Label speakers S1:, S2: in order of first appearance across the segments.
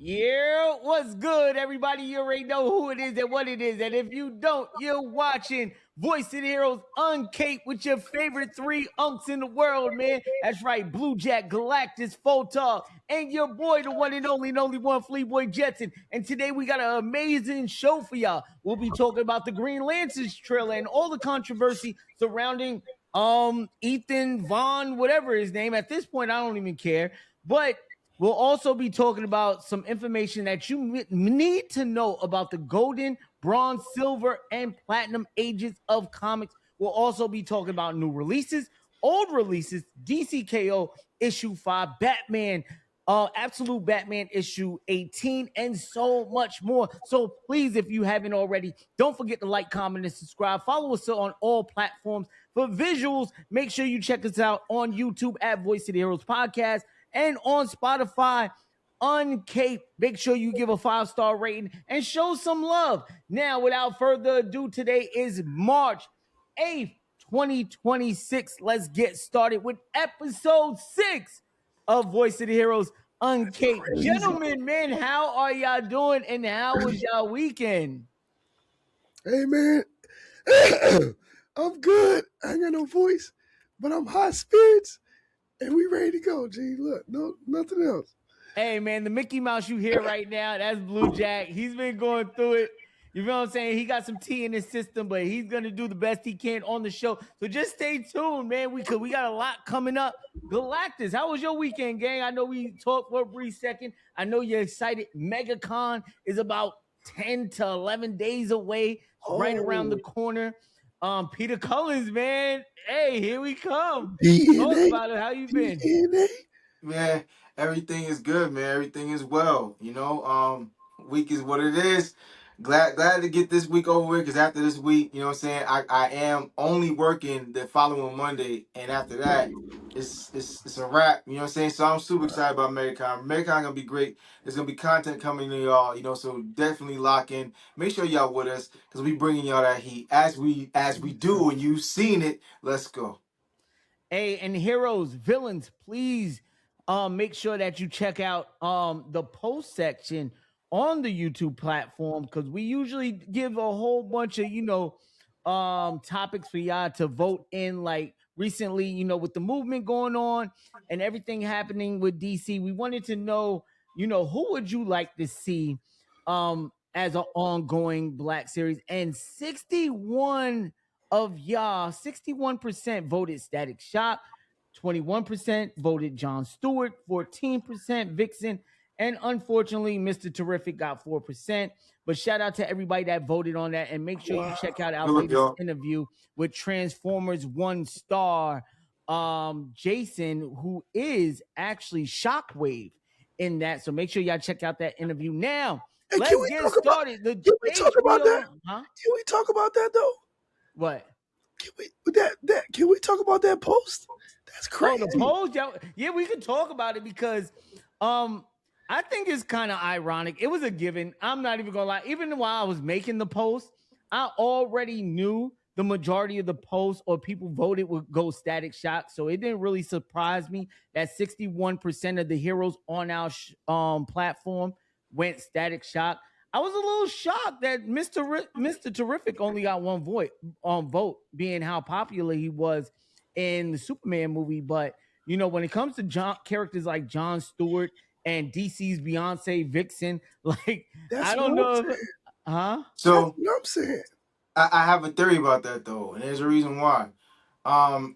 S1: Yeah, what's good, everybody? You already know who it is and what it is. And if you don't, you're watching Voice of the Heroes UNCaped with your favorite three unks in the world, man. That's right, Blue Jack, Galactus, Photar, and your boy, the one and only one, Boy Jetson. And today we got an amazing show for y'all. We'll be talking about the Green Lanterns trailer and all the controversy surrounding Ethan Vaughn, whatever his name. At this point, I don't even care. But we'll also be talking about some information that you need to know about the golden, bronze, silver, and platinum ages of comics. We'll also be talking about new releases, old releases, DCKO issue 5, Batman, Absolute Batman issue 18, and so much more. So please, if you haven't already, don't forget to like, comment, and subscribe. Follow us on all platforms. For visuals, make sure you check us out on YouTube at Voice of the Heroes Podcast and on Spotify, UNCaped. Make sure you give a 5-star rating and show some love. Now, without further ado, today is March 8th, 2026. Let's get started with episode 6 of Voice of the Heroes UNCaped. Gentlemen, man, how are y'all doing and how was y'all weekend?
S2: Hey, man. I'm good. I ain't got no voice, but I'm high spirits, and we ready to go, G. Look, no, nothing else.
S1: Hey, man, the Mickey Mouse you hear right now, that's Blue Jack. He's been going through it. You know what I'm saying? He got some tea in his system, but he's gonna do the best he can on the show. So just stay tuned, man. We got a lot coming up. Galactus, how was your weekend, gang? I know we talked for a brief second. I know you're excited. MegaCon is about 10 to 11 days away, right around the corner. Peter Cullens, man. Hey, here we come. Talk about it. How you been?
S3: Man, everything is good, man. Everything is well. Week is what it is. Glad to get this week over with, because after this week, you know what I'm saying, I am only working the following Monday, and after that, it's a wrap. You know what I'm saying? So I'm super excited about MegaCon. MegaCon gonna be great. There's gonna be content coming to y'all, so definitely lock in. Make sure y'all with us, because we bringing y'all that heat as we do, and you've seen it. Let's go.
S1: Hey, and heroes, villains, please make sure that you check out the post section on the YouTube platform, because we usually give a whole bunch of topics for y'all to vote in. Like recently, with the movement going on and everything happening with DC, we wanted to know, who would you like to see as an ongoing Black series? And 61 of y'all, 61% voted Static Shock, 21% voted John Stewart, 14% Vixen, and unfortunately, Mr. Terrific got 4%. But shout out to everybody that voted on that. And make sure you check out our latest interview with Transformers 1-star Jason, who is actually Shockwave in that. So make sure y'all check out that interview. Now,
S2: Hey,
S1: let's get started.
S2: Can we talk about that? Huh? Can we talk about that, though?
S1: What?
S2: Can we talk about that post? That's crazy.
S1: Oh, the post? Yeah, we can talk about it, because I think it's kind of ironic. It was a given. I'm not even gonna lie. Even while I was making the post, I already knew the majority of the posts or people voted would go Static Shock. So it didn't really surprise me that 61% of the heroes on our platform went Static Shock. I was a little shocked that Mr. Terrific only got one vote, being how popular he was in the Superman movie. But when it comes to characters like John Stewart and DC's Beyonce Vixen, like, I don't know. Huh?
S3: So
S2: you know what I'm saying?
S3: I have a theory about that, though, and there's a reason why.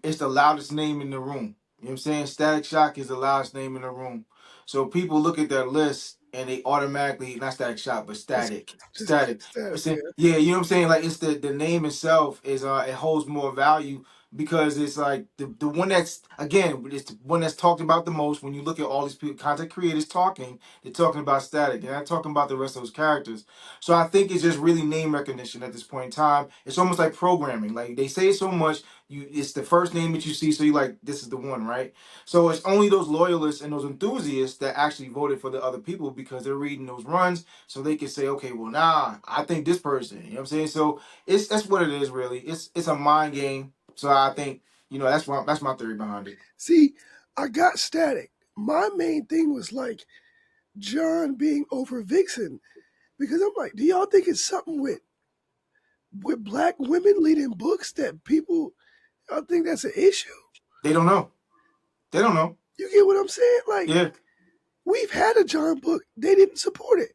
S3: It's the loudest name in the room. You know what I'm saying? Static Shock is the loudest name in the room. So people look at their list and they automatically, not Static Shock, but Static. Static. Yeah, you know what I'm saying? Like, it's the name itself is it holds more value, because it's like the one that's, again, it's the one that's talked about the most. When you look at all these people, content creators talking, they're talking about Static. They're not talking about the rest of those characters. So I think it's just really name recognition at this point in time. It's almost like programming. Like, they say so much, it's the first name that you see, so you're like, this is the one, right? So it's only those loyalists and those enthusiasts that actually voted for the other people, because they're reading those runs, so they can say, okay, well, nah, I think this person. You know what I'm saying? So that's what it is, really. It's a mind game. So I think, that's my theory behind it.
S2: See, I got Static. My main thing was like, John being over Vixen because I'm like, do y'all think it's something with black women leading books that people y'all think that's an issue?
S3: They don't know. They don't know.
S2: You get what I'm saying? Like,
S3: Yeah.
S2: we've had a John book, they didn't support it.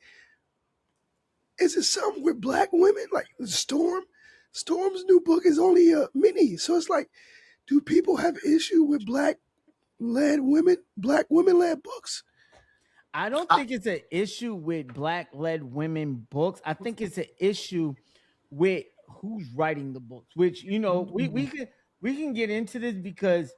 S2: Is it something with black women? Like Storm's new book is only a mini, so it's like, do people have issue with black women led books?
S1: I don't think it's an issue with black led women books. I think it's an issue with who's writing the books, which we can get into this because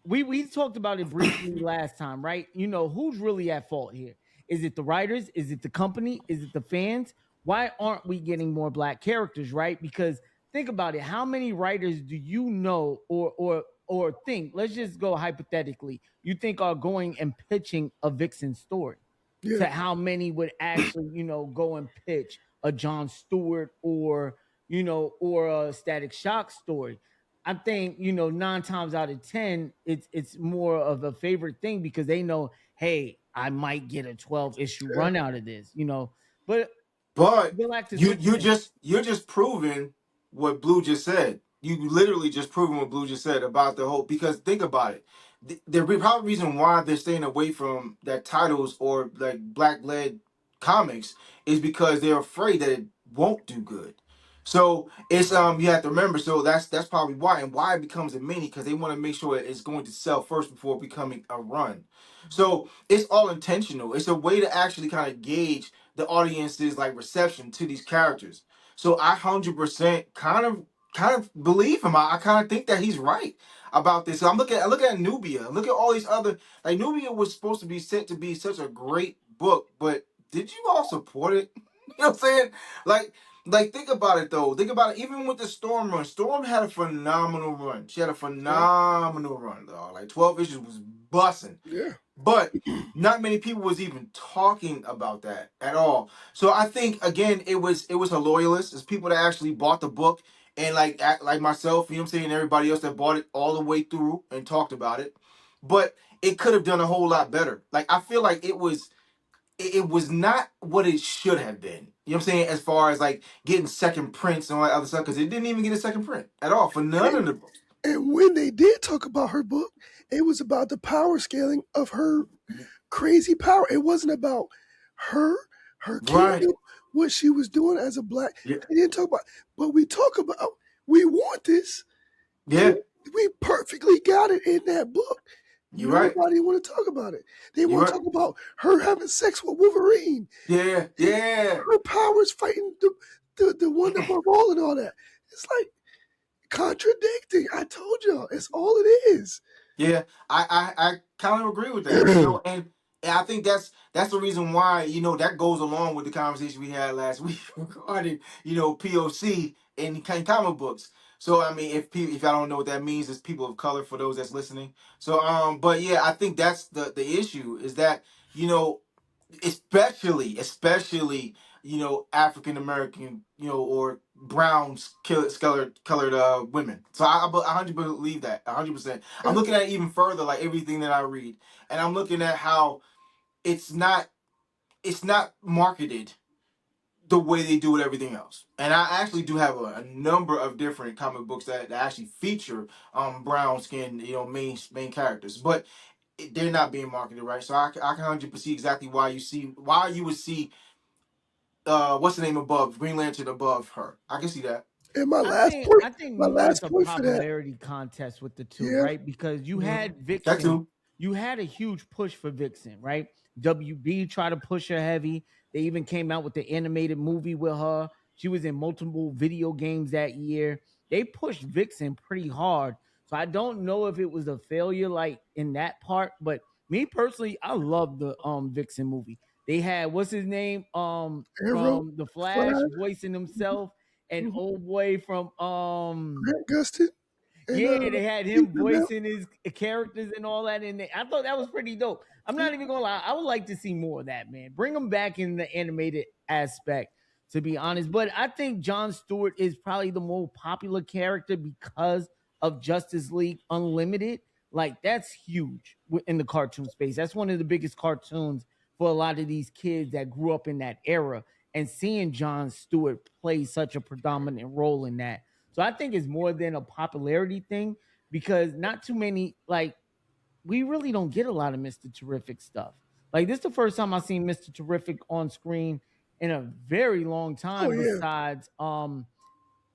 S1: we talked about it briefly last time, right? Who's really at fault here? Is it the writers? Is it the company? Is it the fans? Why aren't we getting more black characters, right? Because think about it. How many writers do you know or think, let's just go hypothetically, you think are going and pitching a Vixen story? To
S2: Yeah,
S1: how many would actually, go and pitch a John Stewart or a Static Shock story? I think 9 times out of 10, it's more of a favorite thing because they know, hey, I might get a 12-issue
S2: yeah.
S1: run out of this, But
S3: But
S1: Galactus,
S3: you
S1: what you think?
S3: you're just proving what Blue just said. You literally just proving what Blue just said about the whole, because think about it. The probably reason why they're staying away from that titles or like black led comics is because they're afraid that it won't do good. So it's you have to remember, so that's probably why, and why it becomes a mini, because they want to make sure it's going to sell first before becoming a run. So it's all intentional. It's a way to actually kind of gauge the audience's like reception to these characters. So I 100% kind of believe him. I kind of think that he's right about this. So I look at Nubia. Look at all these other, like, Nubia was supposed to be sent to be such a great book, but did you all support it? You know what I'm saying? Like think about it though. Think about it. Even with the Storm run, Storm had a phenomenal run. She had a
S2: Yeah,
S3: phenomenal run, though. Like 12 issues was bussing.
S2: yeah.
S3: But not many people was even talking about that at all. So I think again it was her loyalists, it's people that actually bought the book, and like myself, you know what I'm saying, everybody else that bought it all the way through and talked about it. But it could have done a whole lot better. Like I feel like it was not what it should have been. You know what I'm saying? As far as like getting second prints and all that other stuff, because it didn't even get a second print at all for none of
S2: And
S3: the books.
S2: and when they did talk about her book, it was about the power scaling of her crazy power. It wasn't about her, her
S3: Right.
S2: kingdom, what she was doing as a black.
S3: Yeah.
S2: They didn't talk about, but we talk about we want this, and
S3: Yeah.
S2: we perfectly got it in that book.
S3: You're right.
S2: Nobody want to talk about it. They
S3: You're
S2: want to
S3: right.
S2: talk about her having sex with Wolverine,
S3: Yeah.
S2: and
S3: Yeah.
S2: her powers fighting the one above all and all that. It's like contradicting. I told y'all, it's all it is.
S3: Yeah, I kind of agree with that, and I think that's the reason why, that goes along with the conversation we had last week regarding, POC in comic books. So I mean, if I don't know what that means, it's people of color for those that's listening. So but yeah, I think that's the issue is that, you know especially African American, or brown colored women. So I 100% believe that, 100%. I'm looking at it even further, like everything that I read, and I'm looking at how it's not marketed the way they do with everything else. And I actually do have a number of different comic books that actually feature brown skin, main characters, but they're not being marketed right. So I can 100% see exactly why you would see what's the name above Green Lantern above her. I can see that.
S2: And
S1: I think
S2: my
S1: more it's
S2: last
S1: a
S2: point for that,
S1: popularity contest with the two,
S2: yeah,
S1: right? Because you
S3: Mhm.
S1: had
S3: That
S1: Vixen,
S3: too.
S1: you had a huge push for Vixen, right? WB tried to push her heavy. They even came out with the animated movie with her. She was in multiple video games that year. They pushed Vixen pretty hard. So I don't know if it was a failure like in that part, but me personally, I love the Vixen movie. They had what's his name
S2: Arrow,
S1: from The Flash
S2: Flash,
S1: voicing himself, and
S2: mhm,
S1: old boy from
S2: Grant Gustin, and
S1: yeah, they had him
S2: Stephen Amell.
S1: voicing his characters and all that in there. I thought that was pretty dope. I'm not even gonna lie, I would like to see more of that, man. Bring him back in the animated aspect, to be honest. But I think Jon Stewart is probably the more popular character because of Justice League Unlimited. Like that's huge in the cartoon space. That's one of the biggest cartoons for a lot of these kids that grew up in that era, and seeing Jon Stewart play such a predominant role in that. So I think it's more than a popularity thing, because not too many, like, we really don't get a lot of Mr. Terrific stuff. Like, this is the first time I've seen Mr. Terrific on screen in a very long
S2: Oh
S1: time.
S2: yeah,
S1: Besides,
S3: TV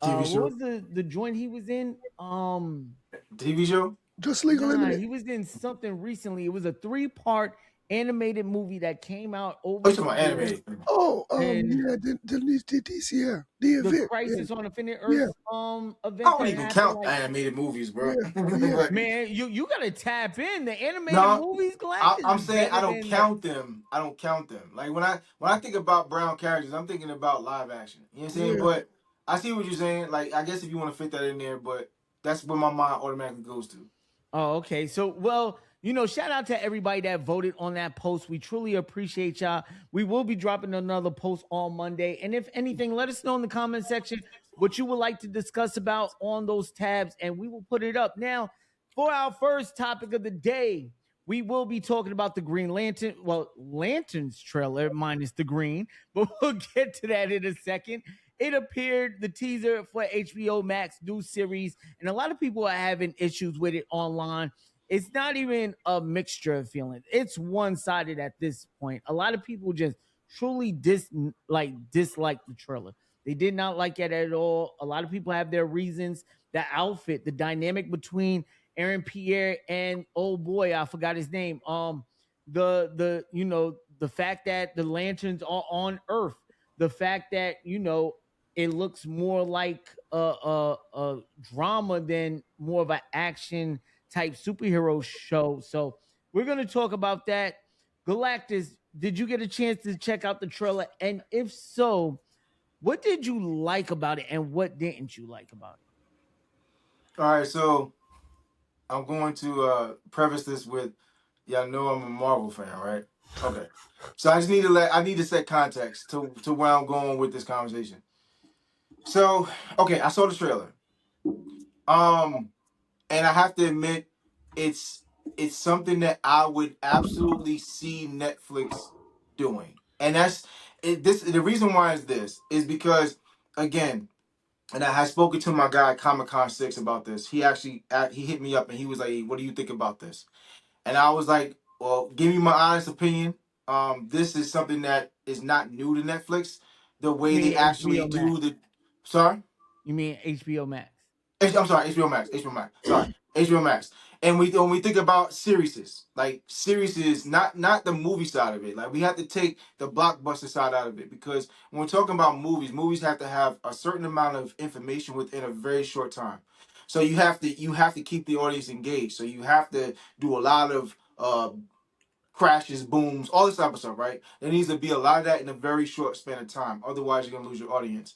S1: what
S3: show,
S1: was the joint he was in?
S3: TV show.
S2: Just League
S1: Nah,
S2: Unlimited.
S1: he was in something recently. It was a 3-part animated movie that came out
S3: Oh,
S1: over
S3: you
S1: the
S3: talking about
S1: years.
S3: animated?
S2: Oh,
S1: And
S2: yeah, the DC, yeah, the
S1: the
S2: event,
S1: Crisis on Infinite
S2: yeah,
S1: Earths
S3: I
S1: event
S3: don't
S1: that
S3: even
S1: happened,
S3: count
S1: like,
S3: animated movies, bro.
S2: yeah, yeah.
S3: But,
S1: man, you gotta tap in. The animated
S3: no,
S1: movies, Galactus,
S3: I'm
S1: is
S3: saying I
S1: better
S3: don't
S1: than the.
S3: count them. I don't count them. Like when I think about brown characters, I'm thinking about live action. You know what I'm saying?
S2: Yeah.
S3: But I see what you're saying. Like I guess if you want to fit that in there, but that's where my mind automatically goes to.
S1: Oh, okay. So, well, shout out to everybody that voted on that post. We truly appreciate y'all. We will be dropping another post on Monday. And if anything, let us know in the comment section what you would like to discuss about on those tabs, and we will put it up. Now, for our first topic of the day, we will be talking about the Green Lantern, well, Lanterns trailer minus the green, but we'll get to that in a second. It appeared, the teaser for HBO Max new series, and a lot of people are having issues with it online. It's not even a mixture of feelings. It's one-sided at this point. A lot of people just truly dislike the trailer. They did not like it at all. A lot of people have their reasons. The outfit, the dynamic between Aaron Pierre and, oh boy, I forgot his name. The fact that the lanterns are on Earth, the fact that it looks more like a drama than more of an action type superhero show. So we're going to talk about that. Galactus, did you get a chance to check out the trailer? And if so, what did you like about it and what didn't you like about it?
S3: All right, so I'm going to preface this with, y'all know I'm a Marvel fan, right? Okay. So I need to set context to where I'm going with this conversation. So, okay, I saw the trailer. And I have to admit, it's something that I would absolutely see Netflix doing. And that's the reason why is this is because, again, and I had spoken to my guy Comic Con 6 about this. He actually he hit me up and he was like, "Hey, what do you think about this?" And I was like, "Well, give me my honest opinion. This is something that is not new to Netflix. The
S1: You
S3: way they
S1: mean
S3: actually
S1: HBO Max?
S3: do the sorry."
S1: You mean HBO Max?
S3: I'm sorry, HBO Max. HBO Max. Sorry, HBO Max. And when we think about series, like series, not the movie side of it. Like we have to take the blockbuster side out of it because when we're talking about movies have to have a certain amount of information within a very short time. So you have to keep the audience engaged. So you have to do a lot of crashes, booms, all this type of stuff, right? There needs to be a lot of that in a very short span of time. Otherwise, you're gonna lose your audience.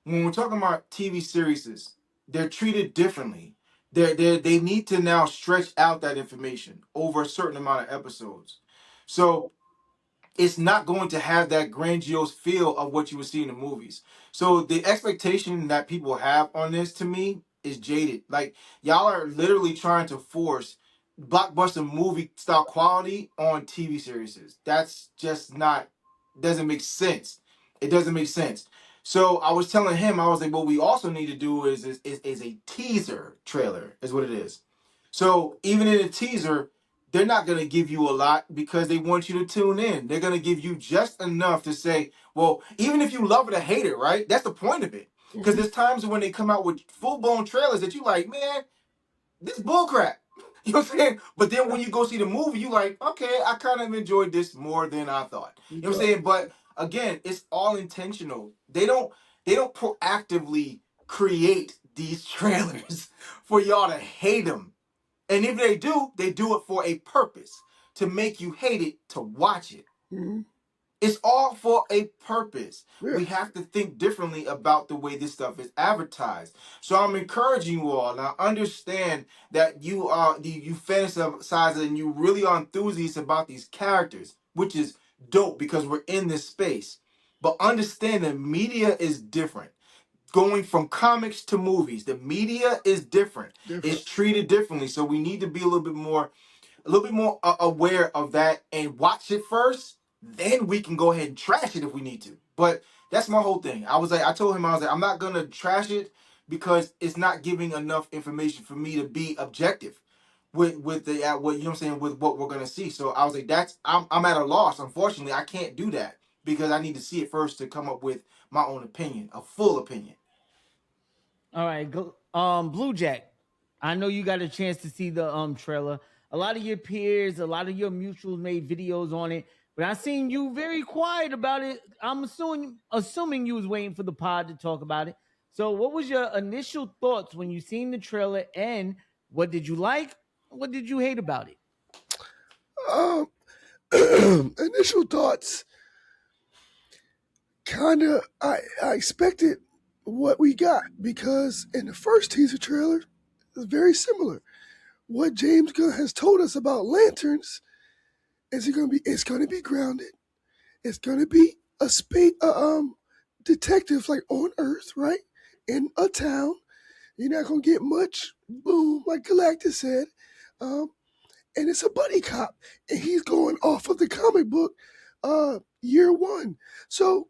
S3: When we're talking about TV series, they're treated differently. They need to now stretch out that information over a certain amount of episodes. So it's not going to have that grandiose feel of what you would see in the movies. So the expectation that people have on this to me is jaded. Like y'all are literally trying to force blockbuster movie style quality on TV series. That's just not doesn't make sense. It doesn't make sense. So I was telling him, I was like, what we also need to do is a teaser trailer, is what it is. So even in a teaser, they're not going to give you a lot because they want you to tune in. They're going to give you just enough to say, well, even if you love it or hate it, right? That's the point of it. Because
S2: Mhm.
S3: there's times when they come out with full-blown trailers that you like, man, this bullcrap. You know what I'm saying? But then when you go see the movie, you like, okay, I kind of enjoyed this more than I thought. You know what I'm saying? But again, it's all intentional. They don't proactively create these trailers for y'all to hate them. And if they do it for a purpose to make you hate it to watch it.
S2: Mhm.
S3: It's all for a purpose.
S2: Yeah.
S3: We have to think differently about the way this stuff is advertised. So I'm encouraging you all. Now understand that you fantasize and you really are enthusiastic about these characters, which is dope because we're in this space. But understand that media is different. Going from comics to movies, the media is different.
S2: Different.
S3: It's treated differently. So we need to be a little bit more aware of that and watch it first then we can go ahead and trash it if we need to. But that's my whole thing. I told him, I'm not gonna trash it because it's not giving enough information for me to be objective with the what you know what I'm saying with what we're gonna see. So I was like, I'm at a loss. Unfortunately, I can't do that because I need to see it first to come up with my own opinion, a full opinion.
S1: All right, Blue Jack. I know you got a chance to see the trailer. A lot of your peers, a lot of your mutuals made videos on it, but I seen you very quiet about it. I'm assuming you was waiting for the pod to talk about it. So, what was your initial thoughts when you seen the trailer, and what did you like? What did you hate about it?
S2: Initial thoughts, kind of, I expected what we got because in the first teaser trailer, it's very similar. What James Gunn has told us about lanterns is it's going to be grounded. It's going to be a detective like on Earth, right? In a town. You're not going to get much boom, like Galactus said. And it's a buddy cop. And he's going off of the comic book year one. So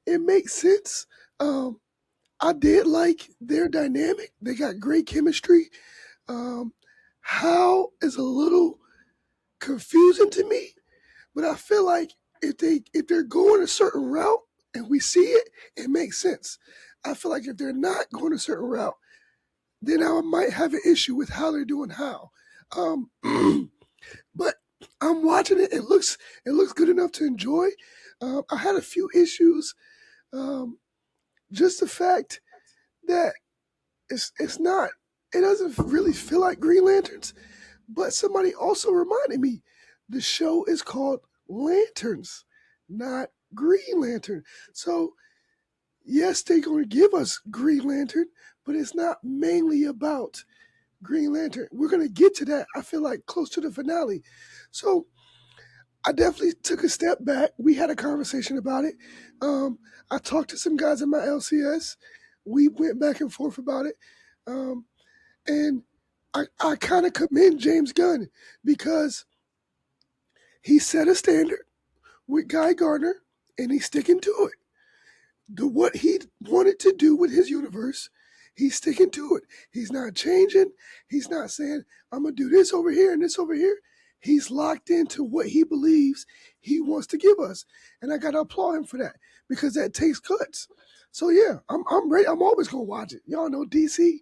S2: it makes sense. I did like their dynamic. They got great chemistry. Hal is a little confusing to me, but I feel like if they're going a certain route and we see it, it makes sense. I feel like if they're not going a certain route, then I might have an issue with how they're doing Hal. But I'm watching it. It looks good enough to enjoy. I had a few issues. Just the fact that it's not. It doesn't really feel like Green Lanterns. But somebody also reminded me, the show is called Lanterns, not Green Lantern. So yes, they're going to give us Green Lantern, but it's not mainly about Green Lantern. We're going to get to that, I feel like, close to the finale. So I definitely took a step back. We had a conversation about it. I talked to some guys in my LCS. We went back and forth about it. And I kind of commend James Gunn because he set a standard with Guy Gardner and he's sticking to it. What he wanted to do with his universe, he's sticking to it. He's not changing. He's not saying, I'm going to do this over here and this over here. He's locked into what he believes he wants to give us. And I got to applaud him for that because that takes guts. So yeah, I'm ready. I'm always going to watch it. Y'all know DC,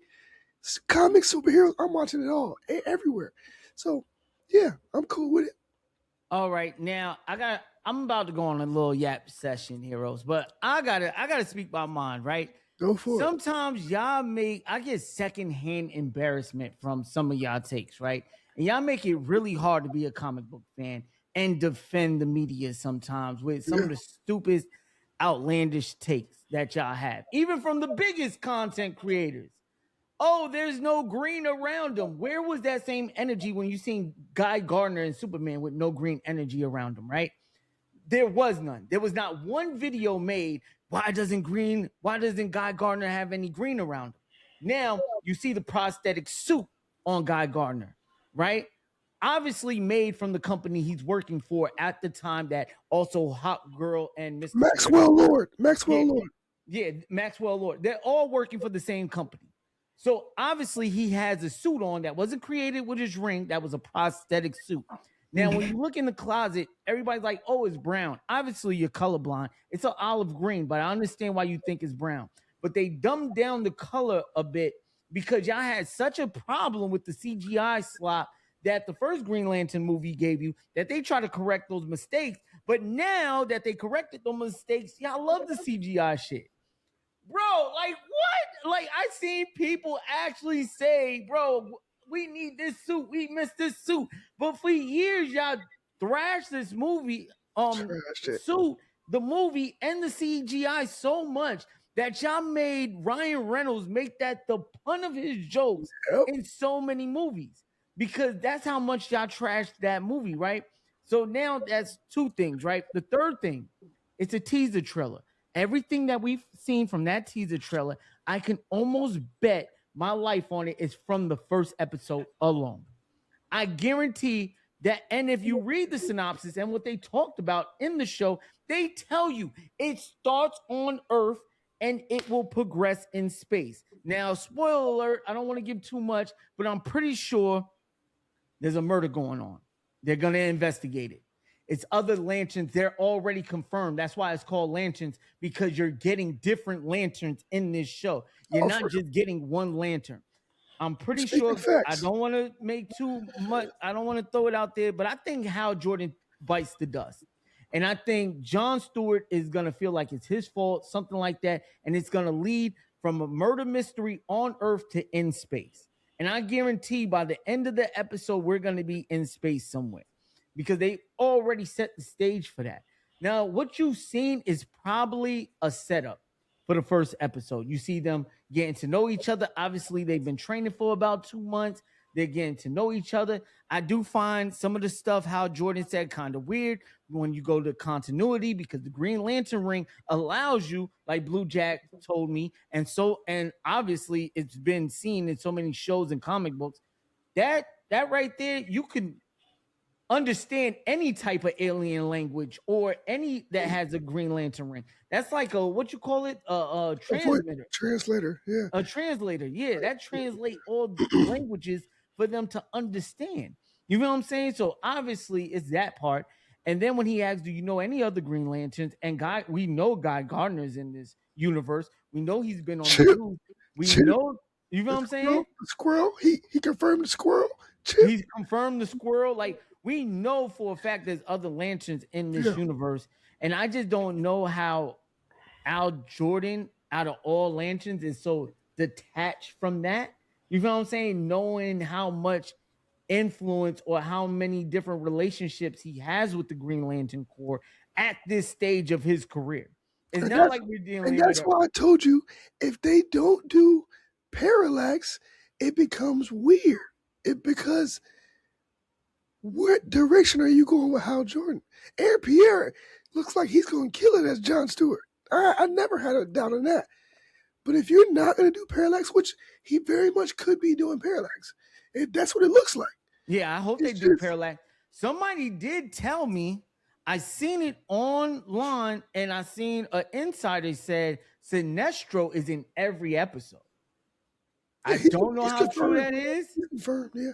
S2: comics, superheroes, I'm watching it all, everywhere. So yeah, I'm cool with it.
S1: All right, now I'm about to go on a little yap session, heroes, but I gotta speak my mind, right?
S2: Go for it.
S1: Sometimes I get secondhand embarrassment from some of y'all takes, right? And y'all make it really hard to be a comic book fan and defend the media sometimes with some of the stupid, outlandish takes that y'all have, even from the biggest content creators. Oh, there's no green around him. Where was that same energy when you seen Guy Gardner and Superman with no green energy around him, right? There was none. There was not one video made. Why doesn't Guy Gardner have any green around him? Now you see the prosthetic suit on Guy Gardner, right? Obviously made from the company he's working for at the time that also Hot Girl and Mr.
S2: Maxwell Lord.
S1: Yeah, Maxwell Lord. They're all working for the same company. So obviously he has a suit on that wasn't created with his ring. That was a prosthetic suit. Now, when you look in the closet, everybody's like, oh, it's brown. Obviously, you're colorblind. It's an olive green, but I understand why you think it's brown. But they dumbed down the color a bit because y'all had such a problem with the CGI slop that the first Green Lantern movie gave you that they try to correct those mistakes. But now that they corrected those mistakes, y'all love the CGI shit. Bro, like what? Like I seen people actually say, bro, we need this suit. We missed this suit. But for years, y'all thrashed this movie, suit, the movie and the CGI so much that y'all made Ryan Reynolds make that the pun of his jokes in so many movies. Because that's how much y'all trashed that movie, right? So now that's two things, right? The third thing, it's a teaser trailer. Everything that we've seen from that teaser trailer, I can almost bet my life on it is from the first episode alone. I guarantee That, and if you read the synopsis and what they talked about in the show, they tell you it starts on Earth and it will progress in space. Now, spoiler alert, I don't want to give too much, but I'm pretty sure there's a murder going on. They're going to investigate it. It's other lanterns. They're already confirmed. That's why it's called lanterns, because you're getting different lanterns in this show. You're not just getting one lantern. I'm pretty sure. I don't want to make too much. I don't want to throw it out there, but I think Hal Jordan bites the dust. And I think Jon Stewart is going to feel like it's his fault, something like that. And it's going to lead from a murder mystery on Earth to in space. And I guarantee by the end of the episode, we're going to be in space somewhere, because they already set the stage for that. Now, what you've seen is probably a setup for the first episode. You see them getting to know each other. Obviously, they've been training for about 2 months. They're getting to know each other. I do find some of the stuff Hal Jordan said kind of weird when you go to continuity, because the Green Lantern ring allows you, like Blue Jack told me, and obviously it's been seen in so many shows and comic books, that right there, you can understand any type of alien language or any that has a Green Lantern ring. That's like a, what you call it, a transmitter.
S2: Translator, yeah.
S1: A translator, yeah. That translate all languages for them to understand. You know what I'm saying? So obviously it's that part. And then when he asks, do you know any other Green Lanterns? And we know Guy Gardner's in this universe. We know he's been on the news. We know, you know what I'm saying?
S2: The squirrel, he confirmed the squirrel.
S1: He's confirmed the squirrel. Like, we know for a fact there's other lanterns in this universe. And I just don't know how Al Jordan, out of all lanterns, is so detached from that. You know what I'm saying? Knowing how much influence or how many different relationships he has with the Green Lantern Corps at this stage of his career. It's not like we're dealing with.
S2: And that's why I told you, if they don't do Parallax, it becomes weird. Because what direction are you going with Hal Jordan? Aaron Pierre looks like he's going to kill it as Jon Stewart. I never had a doubt on that. But if you're not going to do Parallax, which he very much could be doing Parallax, that's what it looks like.
S1: Yeah, I hope they do Parallax. Somebody did tell me, I seen it online, and I seen an insider said Sinestro is in every episode. I don't know how true that is.
S2: He's confirmed, yeah.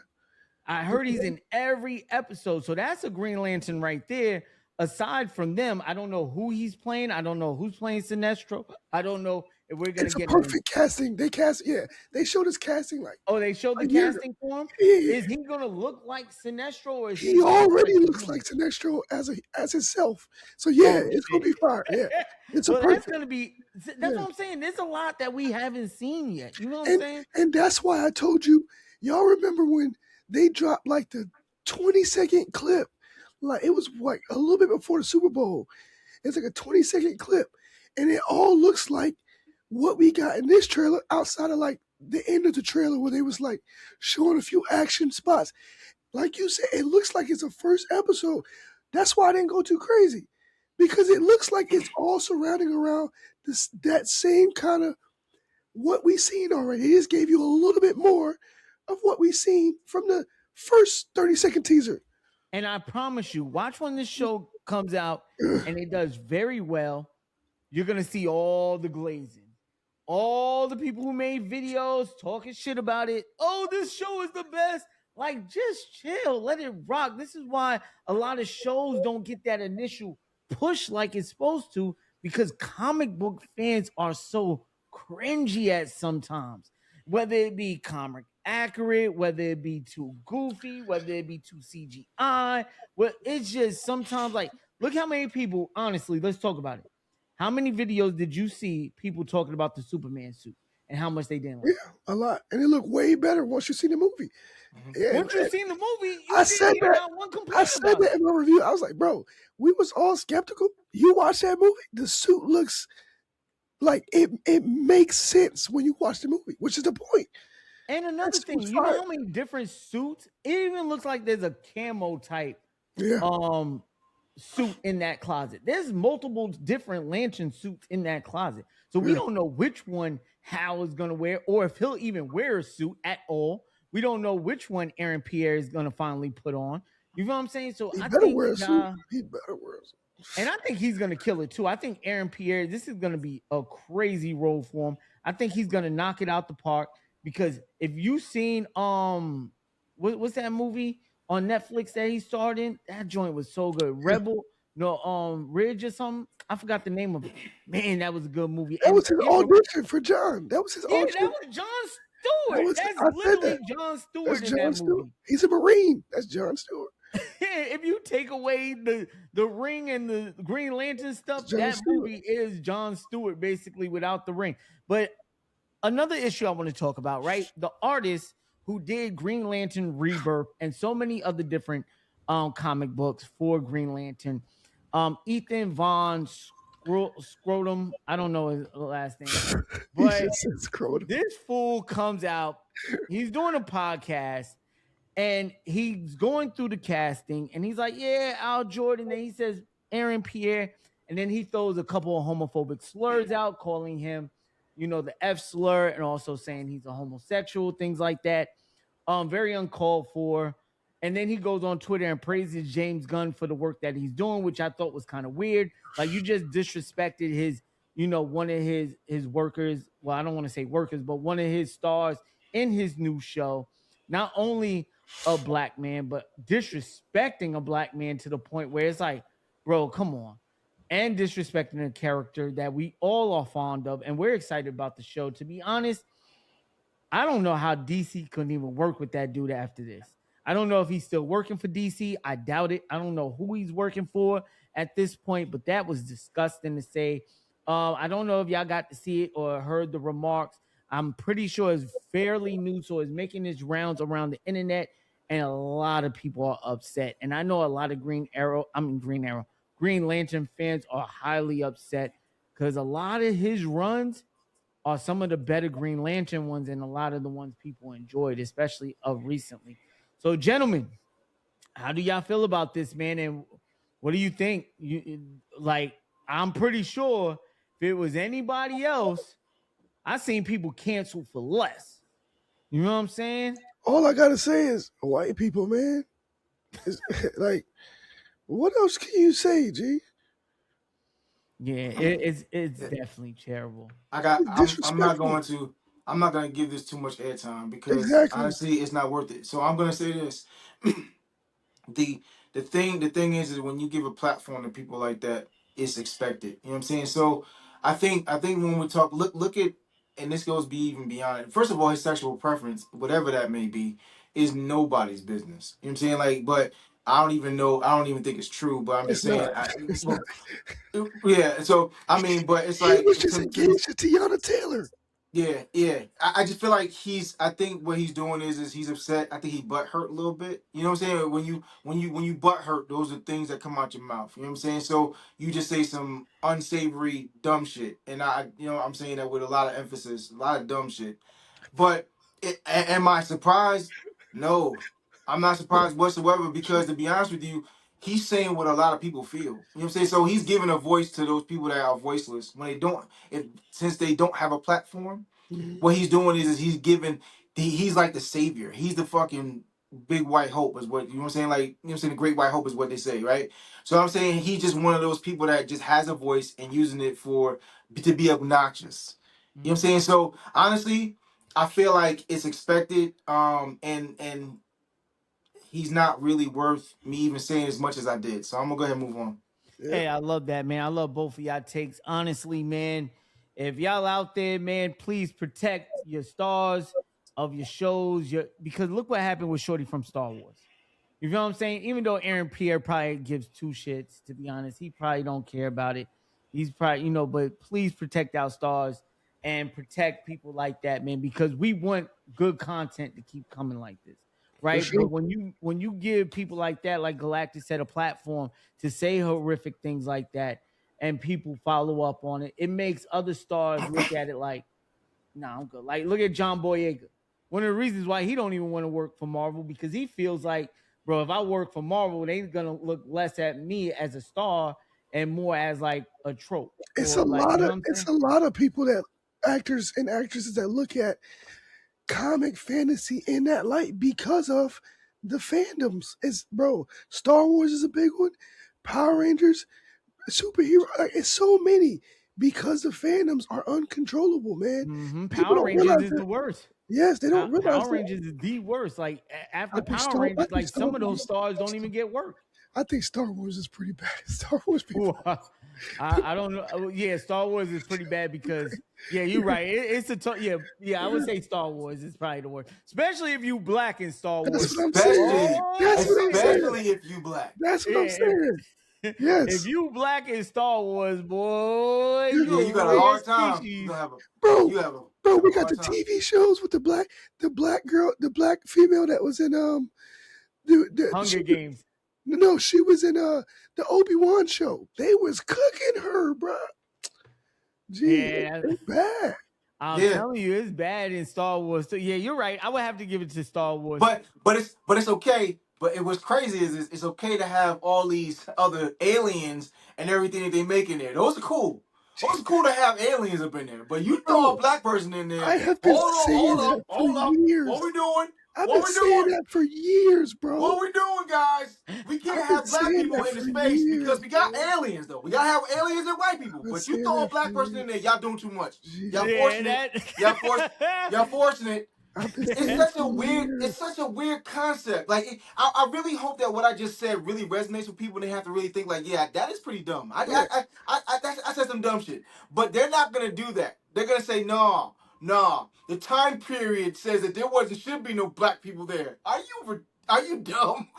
S1: I heard he's in every episode. So that's a Green Lantern right there. Aside from them, I don't know who he's playing. I don't know who's playing Sinestro. I don't know if we're going to get
S2: perfect casting. They showed us casting like.
S1: Oh, they showed the casting for him? Yeah. Is he going to look like Sinestro? Or is
S2: he already looks like Sinestro as himself. So yeah, it's going to be fire. Yeah. It's
S1: that's going to be, that's what I'm saying. There's a lot that we haven't seen yet. You know what I'm saying?
S2: And that's why I told you, y'all remember when they dropped like the 20-second clip. Like, it was like a little bit before the Super Bowl. It's like a 20-second clip. And it all looks like what we got in this trailer, outside of like the end of the trailer where they was like showing a few action spots. Like you said, it looks like it's a first episode. That's why I didn't go too crazy. Because it looks like it's all surrounding around that same kind of what we seen already. It just gave you a little bit more of what we seen from the first 30-second teaser.
S1: And I promise you, watch when this show comes out and it does very well. You're going to see all the glazing. All the people who made videos talking shit about it. Oh, this show is the best. Like, just chill. Let it rock. This is why a lot of shows don't get that initial push like it's supposed to, because comic book fans are so cringy at sometimes. Whether it be comic accurate, whether it be too goofy, whether it be too CGI. Well, it's just sometimes like, look how many people, honestly, let's talk about it. How many videos did you see people talking about the Superman suit and how much they didn't like?
S2: Yeah, a lot. And it looked way better once you see the movie.
S1: Yeah, once you seen the movie,
S2: I said that in my review. I was like, bro, we was all skeptical. You watch that movie, the suit looks like it makes sense when you watch the movie, which is the point.
S1: And another thing, you know how many different suits? It even looks like there's a camo type suit in that closet. There's multiple different lantern suits in that closet. So we don't know which one Hal is going to wear, or if he'll even wear a suit at all. We don't know which one Aaron Pierre is going to finally put on. You know what I'm saying? So
S2: He
S1: I
S2: better
S1: think
S2: wear a suit. He better wear a suit.
S1: and I think he's gonna kill it too. I think Aaron Pierre, this is gonna be a crazy role for him. I think he's gonna knock it out the park because if you seen what's that movie on Netflix that he starred in? That joint was so good. Rebel, no, Ridge or something. I forgot the name of it. Man, that was a good movie.
S2: That
S1: And
S2: was his
S1: you know,
S2: audition for John. That was his
S1: yeah,
S2: audition.
S1: that was John Stewart. That's
S2: I said
S1: literally
S2: that.
S1: John
S2: That's
S1: Stewart in
S2: John
S1: that
S2: Stewart.
S1: movie.
S2: He's a Marine. That's John Stewart.
S1: If you take away the ring and the Green Lantern stuff, that
S2: Stewart.
S1: movie is John Stewart basically without the ring. But another issue I want to talk about, right? The artist who did Green Lantern Rebirth and so many other different comic books for Green Lantern, Ethan Von Scrotum. I don't know his last name, but this fool comes out. He's doing a podcast. And he's going through the casting, and he's like, "Yeah, Al Jordan." And he says Aaron Pierre, and then he throws a couple of homophobic slurs out, calling him, the F slur, and also saying he's a homosexual, things like that. Very uncalled for. And then he goes on Twitter and praises James Gunn for the work that he's doing, which I thought was kind of weird. Like you just disrespected his, one of his workers. Well, I don't want to say workers, but one of his stars in his new show. Not only a black man, but disrespecting a black man to the point where it's like, bro, come on. And disrespecting a character that we all are fond of, and we're excited about the show. To be honest, I don't know how DC couldn't even work with that dude after this. I don't know if he's still working for DC. I doubt it. I don't know who he's working for at this point, but that was disgusting to say. I don't know if y'all got to see it or heard the remarks. I'm pretty sure it's fairly new, so it's making its rounds around the internet, and a lot of people are upset. And I know a lot of Green Lantern fans are highly upset because a lot of his runs are some of the better Green Lantern ones and a lot of the ones people enjoyed, especially of recently. So, gentlemen, how do y'all feel about this, man? And what do you think? I'm pretty sure if it was anybody else, I seen people cancel for less. You know what I'm saying?
S2: All I gotta say is white people, man. Like, what else can you say, G?
S1: Yeah, it's definitely terrible.
S3: I'm not going to give this too much airtime because honestly, it's not worth it. So I'm going to say this: the thing is when you give a platform to people like that, it's expected. You know what I'm saying? So I think when we talk, look at, and this goes even beyond it. First of all, his sexual preference, whatever that may be, is nobody's business. You know what I'm saying? Like, but I don't even think it's true. But I'm just saying, yeah. So I mean, but it's like
S2: he was just engaged to Tiana Taylor.
S3: Yeah. I just feel like I think what he's doing is he's upset. I think he butt hurt a little bit. You know what I'm saying? When you butt hurt, those are things that come out your mouth. You know what I'm saying? So you just say some unsavory dumb shit, and I'm saying that with a lot of emphasis, a lot of dumb shit. But am I surprised? No, I'm not surprised whatsoever because to be honest with you, he's saying what a lot of people feel. You know what I'm saying? So he's giving a voice to those people that are voiceless when they don't, since they don't have a platform. What he's doing is he's like the savior. He's the fucking big white hope is what, you know what I'm saying? Like, you know what I'm saying? The great white hope is what they say, right? So I'm saying he's just one of those people that just has a voice and using it to be obnoxious. You know what I'm saying? So honestly, I feel like it's expected. And he's not really worth me even saying as much as I did. So I'm gonna go ahead and move on.
S1: Yeah. Hey, I love that, man. I love both of y'all takes. Honestly, man, if y'all out there, man, please protect your stars of your shows. Because look what happened with Shorty from Star Wars. You know what I'm saying? Even though Aaron Pierre probably gives two shits, to be honest, he probably don't care about it. He's probably, but please protect our stars and protect people like that, man, because we want good content to keep coming like this. Right. Sure. But when you give people like that, like Galactus said, a platform to say horrific things like that and people follow up on it, it makes other stars look at it like, nah, I'm good. Like, look at John Boyega. One of the reasons why he don't even want to work for Marvel, because he feels like, bro, if I work for Marvel, they gonna look less at me as a star and more as like a trope.
S2: It's a lot of people, that actors and actresses that look at comic fantasy in that light because of the fandoms is, bro. Star Wars is a big one. Power Rangers, superhero. Like, it's so many because the fandoms are uncontrollable, man. People
S1: Power
S2: don't
S1: Rangers
S2: realize
S1: is
S2: that.
S1: the worst.
S2: Yes, they don't realize
S1: Power
S2: that.
S1: Rangers is the worst. Like
S2: I
S1: after
S2: think
S1: Power
S2: Star. I
S1: Rangers,
S2: think
S1: like
S2: Star
S1: some of those
S2: Wars.
S1: stars don't even get work.
S2: I think Star Wars is pretty bad. Star Wars people.
S1: Ooh, I don't know. Yeah, Star Wars is pretty bad because you're right. It's yeah. I would say Star Wars is probably the worst, especially if you black in Star
S2: That's
S1: Wars.
S2: what I'm saying.
S3: Especially,
S2: That's what I'm saying.
S3: especially if you black.
S2: That's what I'm
S1: Yeah,
S2: saying.
S1: if
S2: Yes,
S1: you black in Star Wars, boy,
S3: Yeah,
S1: you
S3: you
S1: a
S3: got a
S1: rare
S3: hard time. You
S1: species.
S3: gonna have a,
S2: bro.
S3: you have a,
S2: Bro,
S3: have
S2: we
S3: a
S2: got
S3: hard
S2: the
S3: time.
S2: TV shows with the black girl, the black female that was in
S1: Hunger Games.
S2: no, she was in the Obi-Wan show. They was cooking her, bro. Gee,
S1: Yeah,
S2: it's bad.
S1: I'm
S3: Yeah,
S1: telling you, it's bad in Star Wars. So yeah, you're right. I would have to give it to Star Wars.
S3: but it's okay. But it was crazy is it's okay to have all these other aliens and everything that they make in there. Those are cool. Those are cool to have aliens up in there. But you throw a
S2: Bro,
S3: black person in there.
S2: I have been
S3: Hold on,
S2: saying
S3: hold
S2: that
S3: up,
S2: for
S3: hold up.
S2: years.
S3: What we doing?
S2: I've been
S3: What we
S2: saying
S3: doing?
S2: that for years, bro.
S3: What we doing, guys? We can't
S2: I've been
S3: have black
S2: saying
S3: people
S2: that
S3: in the
S2: for
S3: space
S2: years,
S3: because we got
S2: bro.
S3: aliens, though. We gotta have aliens and white people.
S2: I've been
S3: But you
S2: saying
S3: throw a
S2: that for
S3: black person in
S2: years.
S3: there, y'all doing too much. Y'all
S2: Gee,
S1: Yeah,
S3: forcing it. Y'all forcing it.
S2: I've been
S3: It's
S2: saying it
S3: such
S2: for
S3: a weird,
S2: years.
S3: it's such a weird concept. Like, I really hope that what I just said really resonates with people. And they have to really think, like, yeah, that is pretty dumb.
S2: Bro,
S3: I said some dumb shit, but they're not gonna do that. They're gonna say, no, no. The time period says that should be no black people there. Are you dumb?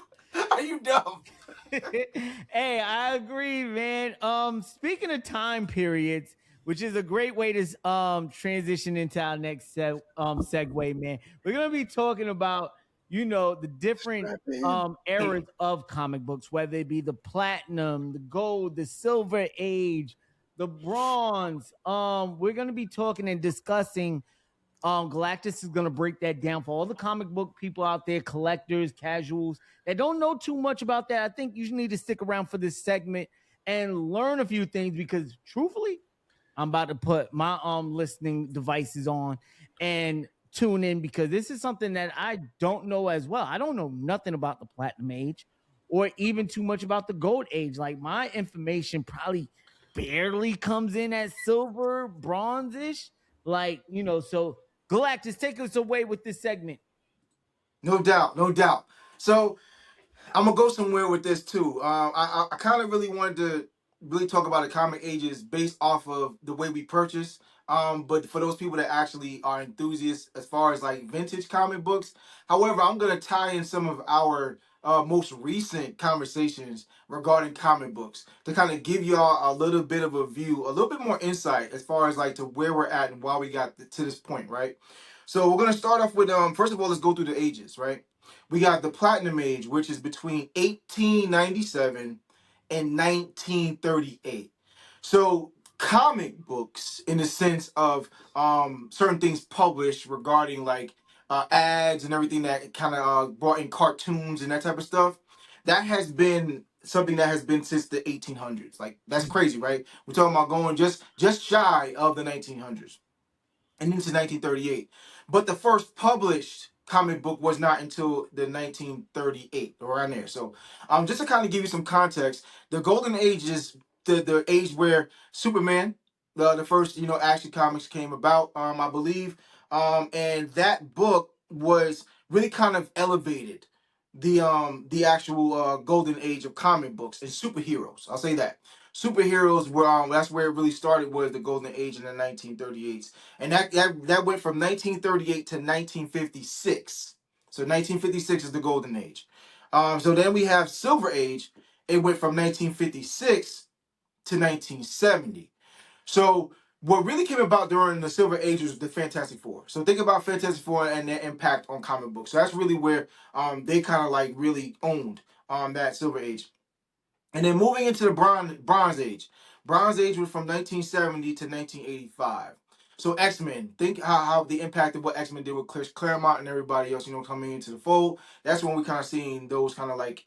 S3: Are you dumb?
S1: hey, I agree, man. Speaking of time periods, which is a great way to transition into our next segue, man. We're gonna be talking about the different
S2: strap in.
S1: eras of comic books, whether it be the platinum, the gold, the silver age, the bronze. We're gonna be talking and discussing. Galactus is going to break that down for all the comic book people out there, collectors, casuals that don't know too much about that. I think you need to stick around for this segment and learn a few things because, truthfully, I'm about to put my listening devices on and tune in because this is something that I don't know as well. I don't know nothing about the platinum age or even too much about the gold age. Like my information probably barely comes in at silver, bronze ish. Like, so Galactus, take us away with this segment.
S3: No doubt, no doubt. So I'm gonna go somewhere with this too. I kind of really wanted to really talk about the comic ages based off of the way we purchase. But for those people that actually are enthusiasts as far as like vintage comic books, however, I'm gonna tie in some of our most recent conversations regarding comic books to kind of give y'all a little bit of a view, a little bit more insight as far as like to where we're at and why we got to this point, right? So we're gonna start off with first of all, let's go through the ages, right? We got the platinum age, which is between 1897 and 1938. So comic books, in the sense of certain things published regarding like ads and everything that kind of brought in cartoons and that type of stuff, that has been something that has been since the 1800s. Like that's crazy, right? We're talking about going just shy of the 1900s and into 1938. But the first published comic book was not until the 1938, around there. So, just to kind of give you some context, the golden age is the age where Superman, the first action comics came about, I believe, and that book was really kind of elevated the actual golden age of comic books and superheroes. I'll say that superheroes were that's where it really started, was the golden age in the 1938s, and that went from 1938 to 1956. So 1956 is the golden age. So then we have silver age. It went from 1956 to 1970. So what really came about during the silver age was the Fantastic Four. So think about Fantastic Four and their impact on comic books. So that's really where they kind of like really owned that silver age. And then moving into the Bronze Age. Bronze Age was from 1970 to 1985. So X-Men, think how the impact of what X-Men did with Chris Claremont and everybody else, coming into the fold. That's when we kind of seeing those kind of like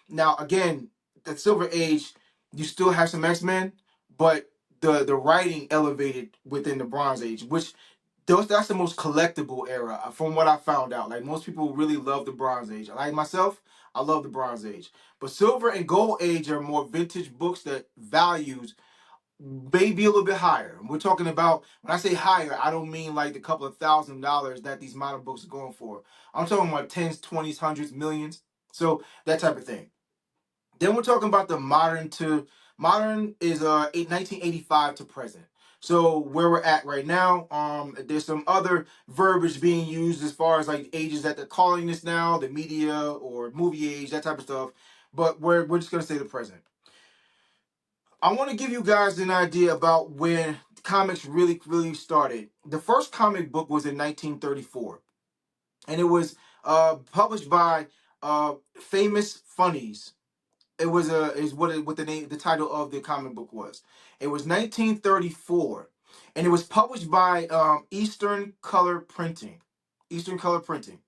S3: now again, the Silver Age, you still have some X-Men, but the writing elevated within the Bronze Age, which that's the most collectible era from what I found out. Like most people really love the Bronze Age. Like myself, I love the Bronze Age. But Silver and Gold Age are more vintage books that values may be a little bit higher. We're talking about, when I say higher, I don't mean like the couple of $1,000s that these modern books are going for. I'm talking about tens, twenties, hundreds, millions. So that type of thing. Then we're talking about the modern is 1985 to present. So where we're at right now, there's some other verbiage being used as far as like ages that they're calling this now, the media or movie age, that type of stuff. But we're just gonna say the present. I want to give you guys an idea about when comics really started. The first comic book was in 1934, and it was published by Famous Funnies. It was what the title of the comic book was. It was 1934, and it was published by Eastern Color Printing. Eastern Color Printing.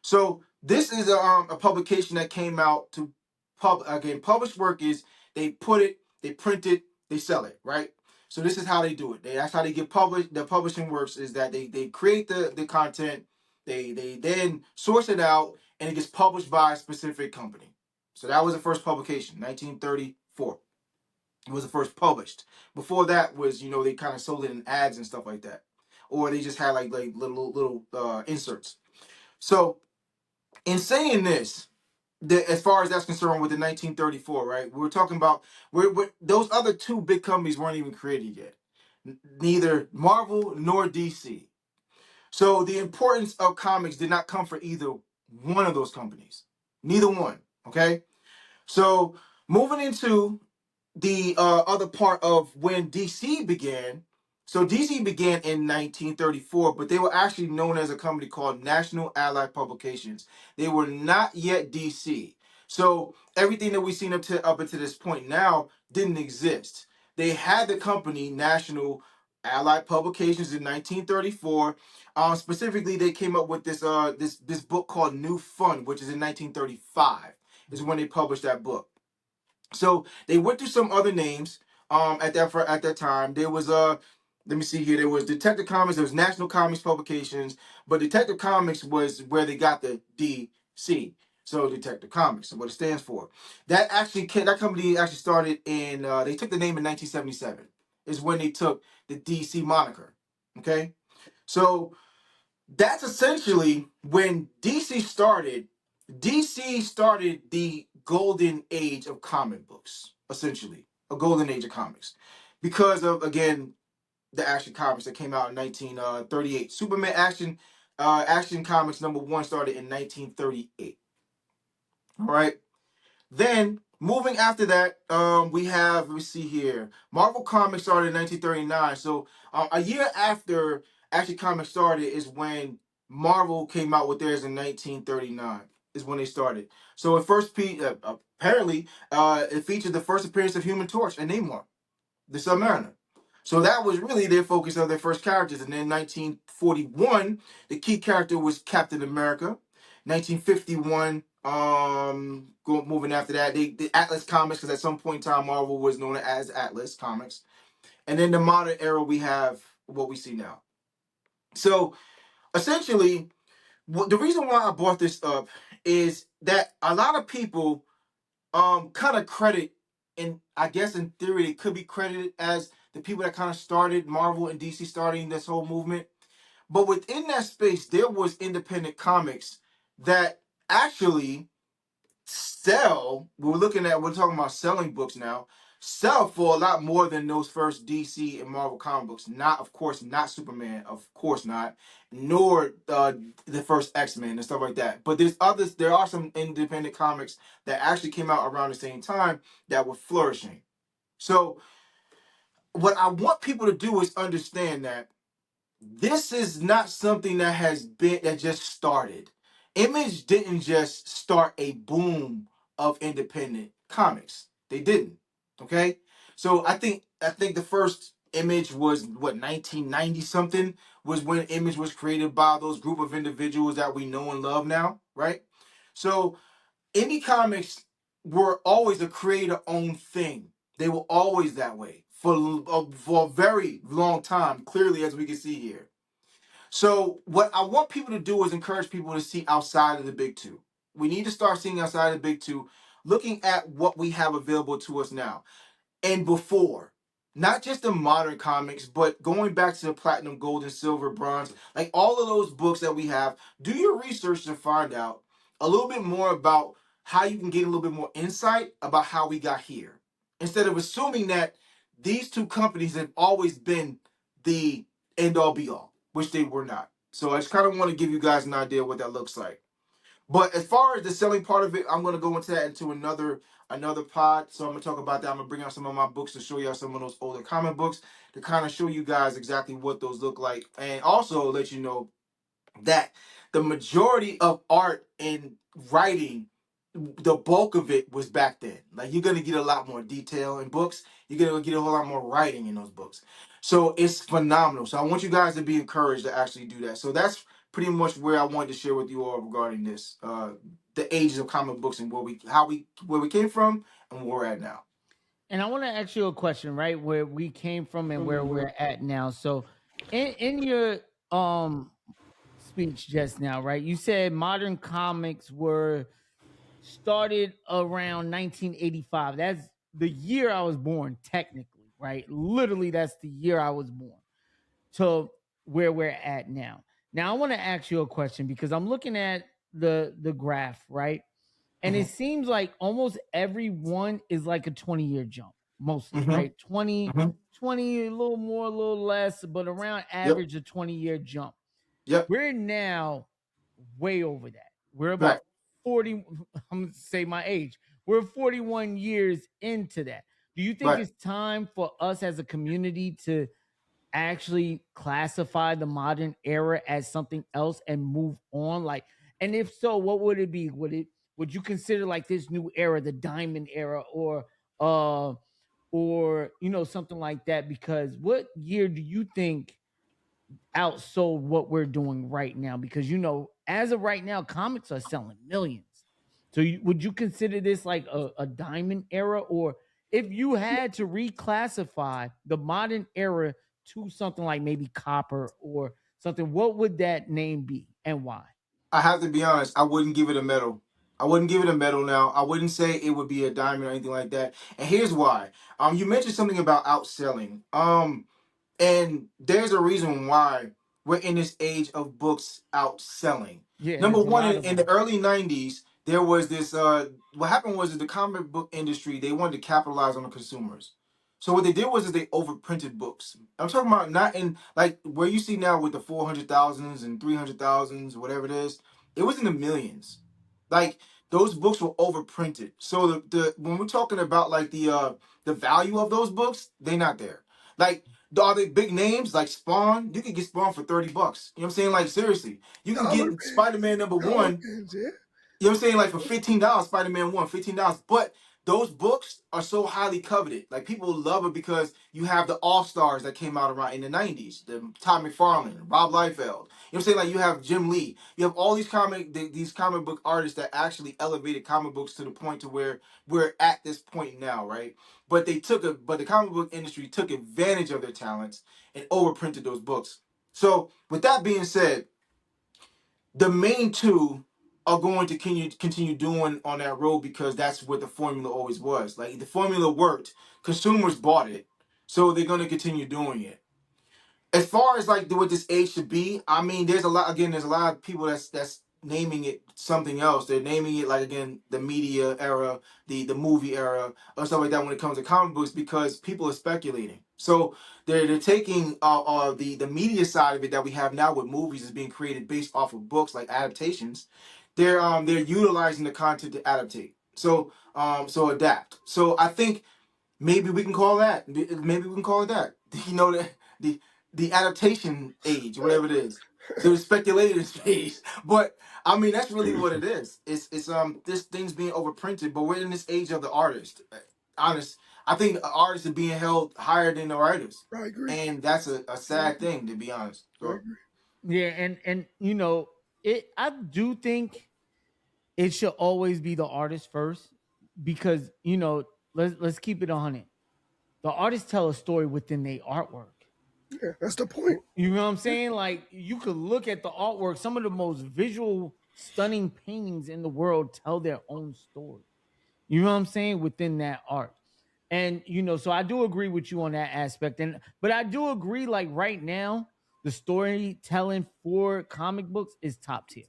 S3: So this is a publication that came out to published work is they put it, they print it, they sell it, right? So this is how they do it. That's how they get published. The publishing works is that they create the content, they then source it out, and it gets published by a specific company. So that was the first publication, 1934. It was the first published. Before that was, they kind of sold it in ads and stuff like that, or they just had like little inserts. So in saying this, as far as that's concerned with the 1934, right? We're talking about those other two big companies weren't even created yet, neither Marvel nor DC. So the importance of comics did not come for either one of those companies, neither one. Okay, so moving into the other part of when DC began. So DC began in 1934, but they were actually known as a company called National Allied Publications. They were not yet DC. So everything that we've seen up until this point now didn't exist. They had the company National Allied Publications in 1934. Specifically, they came up with this book called New Fun, which is in 1935. Is when they published that book. So they went through some other names at that time. There was let me see here. There was Detective Comics. There was National Comics Publications, but Detective Comics was where they got the DC. So Detective Comics, what it stands for. That company actually started in. They took the name in 1977. Is when they took the DC moniker. Okay, so that's essentially when DC started. DC started the golden age of comic books, essentially a golden age of comics, because of again the action comics that came out in 1938. Superman action comics #1 started in 1938. All right. Then moving after that, we have, let me see here, Marvel Comics started in 1939. So a year after Action Comics started is when Marvel came out with theirs in 1939. Is when they started. So it apparently it featured the first appearance of Human Torch and Namor, the Submariner. So that was really their focus of their first characters. And then 1941, the key character was Captain America. 1951, moving after that, the Atlas Comics, because at some point in time, Marvel was known as Atlas Comics. And then the modern era, we have what we see now. So essentially, the reason why I brought this up is that a lot of people kind of credit, and I guess in theory it could be credited as the people that kind of started Marvel and DC starting this whole movement. But within that space, there was independent comics that actually we're talking about selling books now, sell for a lot more than those first DC and Marvel comic books. Not, of course, not Superman, of course not, nor the first X-Men and stuff like that. But there are some independent comics that actually came out around the same time that were flourishing. So what I want people to do is understand that this is not something that just started. Image didn't just start a boom of independent comics. They didn't. Okay? So I think the first Image was 1990 something was when Image was created by those group of individuals that we know and love now, right? So indie comics were always a creator-owned thing. They were always that way for a very long time, clearly as we can see here. So what I want people to do is encourage people to see outside of the big two. We need to start seeing outside of the big two, looking at what we have available to us now and before. Not just the modern comics, but going back to the platinum, gold, and silver, bronze, like all of those books that we have. Do your research to find out a little bit more about how you can get a little bit more insight about how we got here. Instead of assuming that these two companies have always been the end all be all, which they were not. So I just kind of want to give you guys an idea of what that looks like. But as far as the selling part of it, I'm gonna go into that into another pod. So I'm gonna talk about that. I'm gonna bring out some of my books to show you some of those older comic books to kind of show you guys exactly what those look like, and also let you know that the majority of art and writing, the bulk of it was back then. Like you're gonna get a lot more detail in books. You're gonna get a whole lot more writing in those books. So it's phenomenal. So I want you guys to be encouraged to actually do that. So that's pretty much where I wanted to share with you all regarding this, the ages of comic books and where we came from and where we're at now.
S1: And I want to ask you a question, right? Where we came from and where we're at now. So, in your um speech just now, right? You said modern comics were started around 1985. That's the year I was born, technically, right? Literally, that's the year I was born. To where we're at now. Now, I want to ask you a question because I'm looking at the graph, right? And
S3: Mm-hmm.
S1: it seems like almost everyone is like a 20-year jump, mostly,
S3: Mm-hmm.
S1: right? 20,
S3: Mm-hmm.
S1: 20, a little more, a little less, but around
S3: Yep.
S1: average a 20-year jump.
S3: Yep.
S1: We're now way over that. We're
S3: Right.
S1: about 40, I'm going to say my age. We're 41 years into that. Do you think
S3: Right.
S1: it's time for us as a community to actually classify the modern era as something else and move on? Like, and if so, what would it be? Would you consider like this new era the diamond era, uh or something like that? Because what year do you think outsold what we're doing right now? Because as of right now, comics are selling millions. So would you consider this like a diamond era, or if you had to reclassify the modern era to something like maybe copper or something, what would that name be and why?
S3: I have to be honest, I wouldn't give it a medal. I wouldn't give it a medal now. I wouldn't say it would be a diamond or anything like that. And here's why. You mentioned something about outselling. And there's a reason why we're in this age of books outselling.
S1: Yeah,
S3: Number
S1: there's a
S3: one,
S1: lot
S3: in,
S1: of
S3: in
S1: them.
S3: the early 90s, there was this what happened was that the comic book industry, they wanted to capitalize on the consumers. So what they did was that they overprinted books. I'm talking about not in like where you see now with the 400,000s and 300,000s, whatever it is. It was in the millions. Like those books were overprinted. So the when we're talking about like the value of those books, they're not there. Like are they big names like Spawn? You can get Spawn for $30. You know what I'm saying? Like seriously, you can
S2: Dollar
S3: get
S2: pins.
S3: Spider-Man number
S2: Dollar
S3: one.
S2: pins, yeah.
S3: You know what I'm saying? Like for $15, Spider-Man 1, $15. But those books are so highly coveted. Like people love it because you have the all-stars that came out around in the 90s. The Todd McFarlane, Rob Liefeld. You know what I'm saying? Like you have Jim Lee. You have all these comic book artists that actually elevated comic books to the point to where we're at this point now, right? But but the comic book industry took advantage of their talents and overprinted those books. So with that being said, the main two are going to continue doing on that road because that's what the formula always was. Like the formula worked, consumers bought it, so they're going to continue doing it. As far as like what this age should be, I mean, there's a lot. Again, there's a lot of people that's naming it something else. They're naming it like again the media era, the movie era, or stuff like that when it comes to comic books because people are speculating. So they're taking the media side of it that we have now with movies is being created based off of books like adaptations. They're utilizing the content to adaptate. So adapt. So I think maybe we can call that. Maybe we can call it that. You know the the adaptation age, whatever it is, the speculative stage. But I mean, that's really what it is. It's this thing's being overprinted. But we're in this age of the artist. Honest, I think artists are being held higher than the writers,
S2: I agree.
S3: and that's a
S2: I
S3: sad
S2: agree.
S3: thing to be honest.
S2: I
S3: So
S2: agree.
S1: Yeah, and I do think it should always be the artist first because let's keep it on it. The artists tell a story within their artwork.
S2: Yeah, that's the point.
S1: You know what I'm saying? Like you could look at the artwork. Some of the most visual, stunning paintings in the world tell their own story. You know what I'm saying? Within that art. And so I do agree with you on that aspect. But I do agree, like right now, the storytelling for comic books is top tier.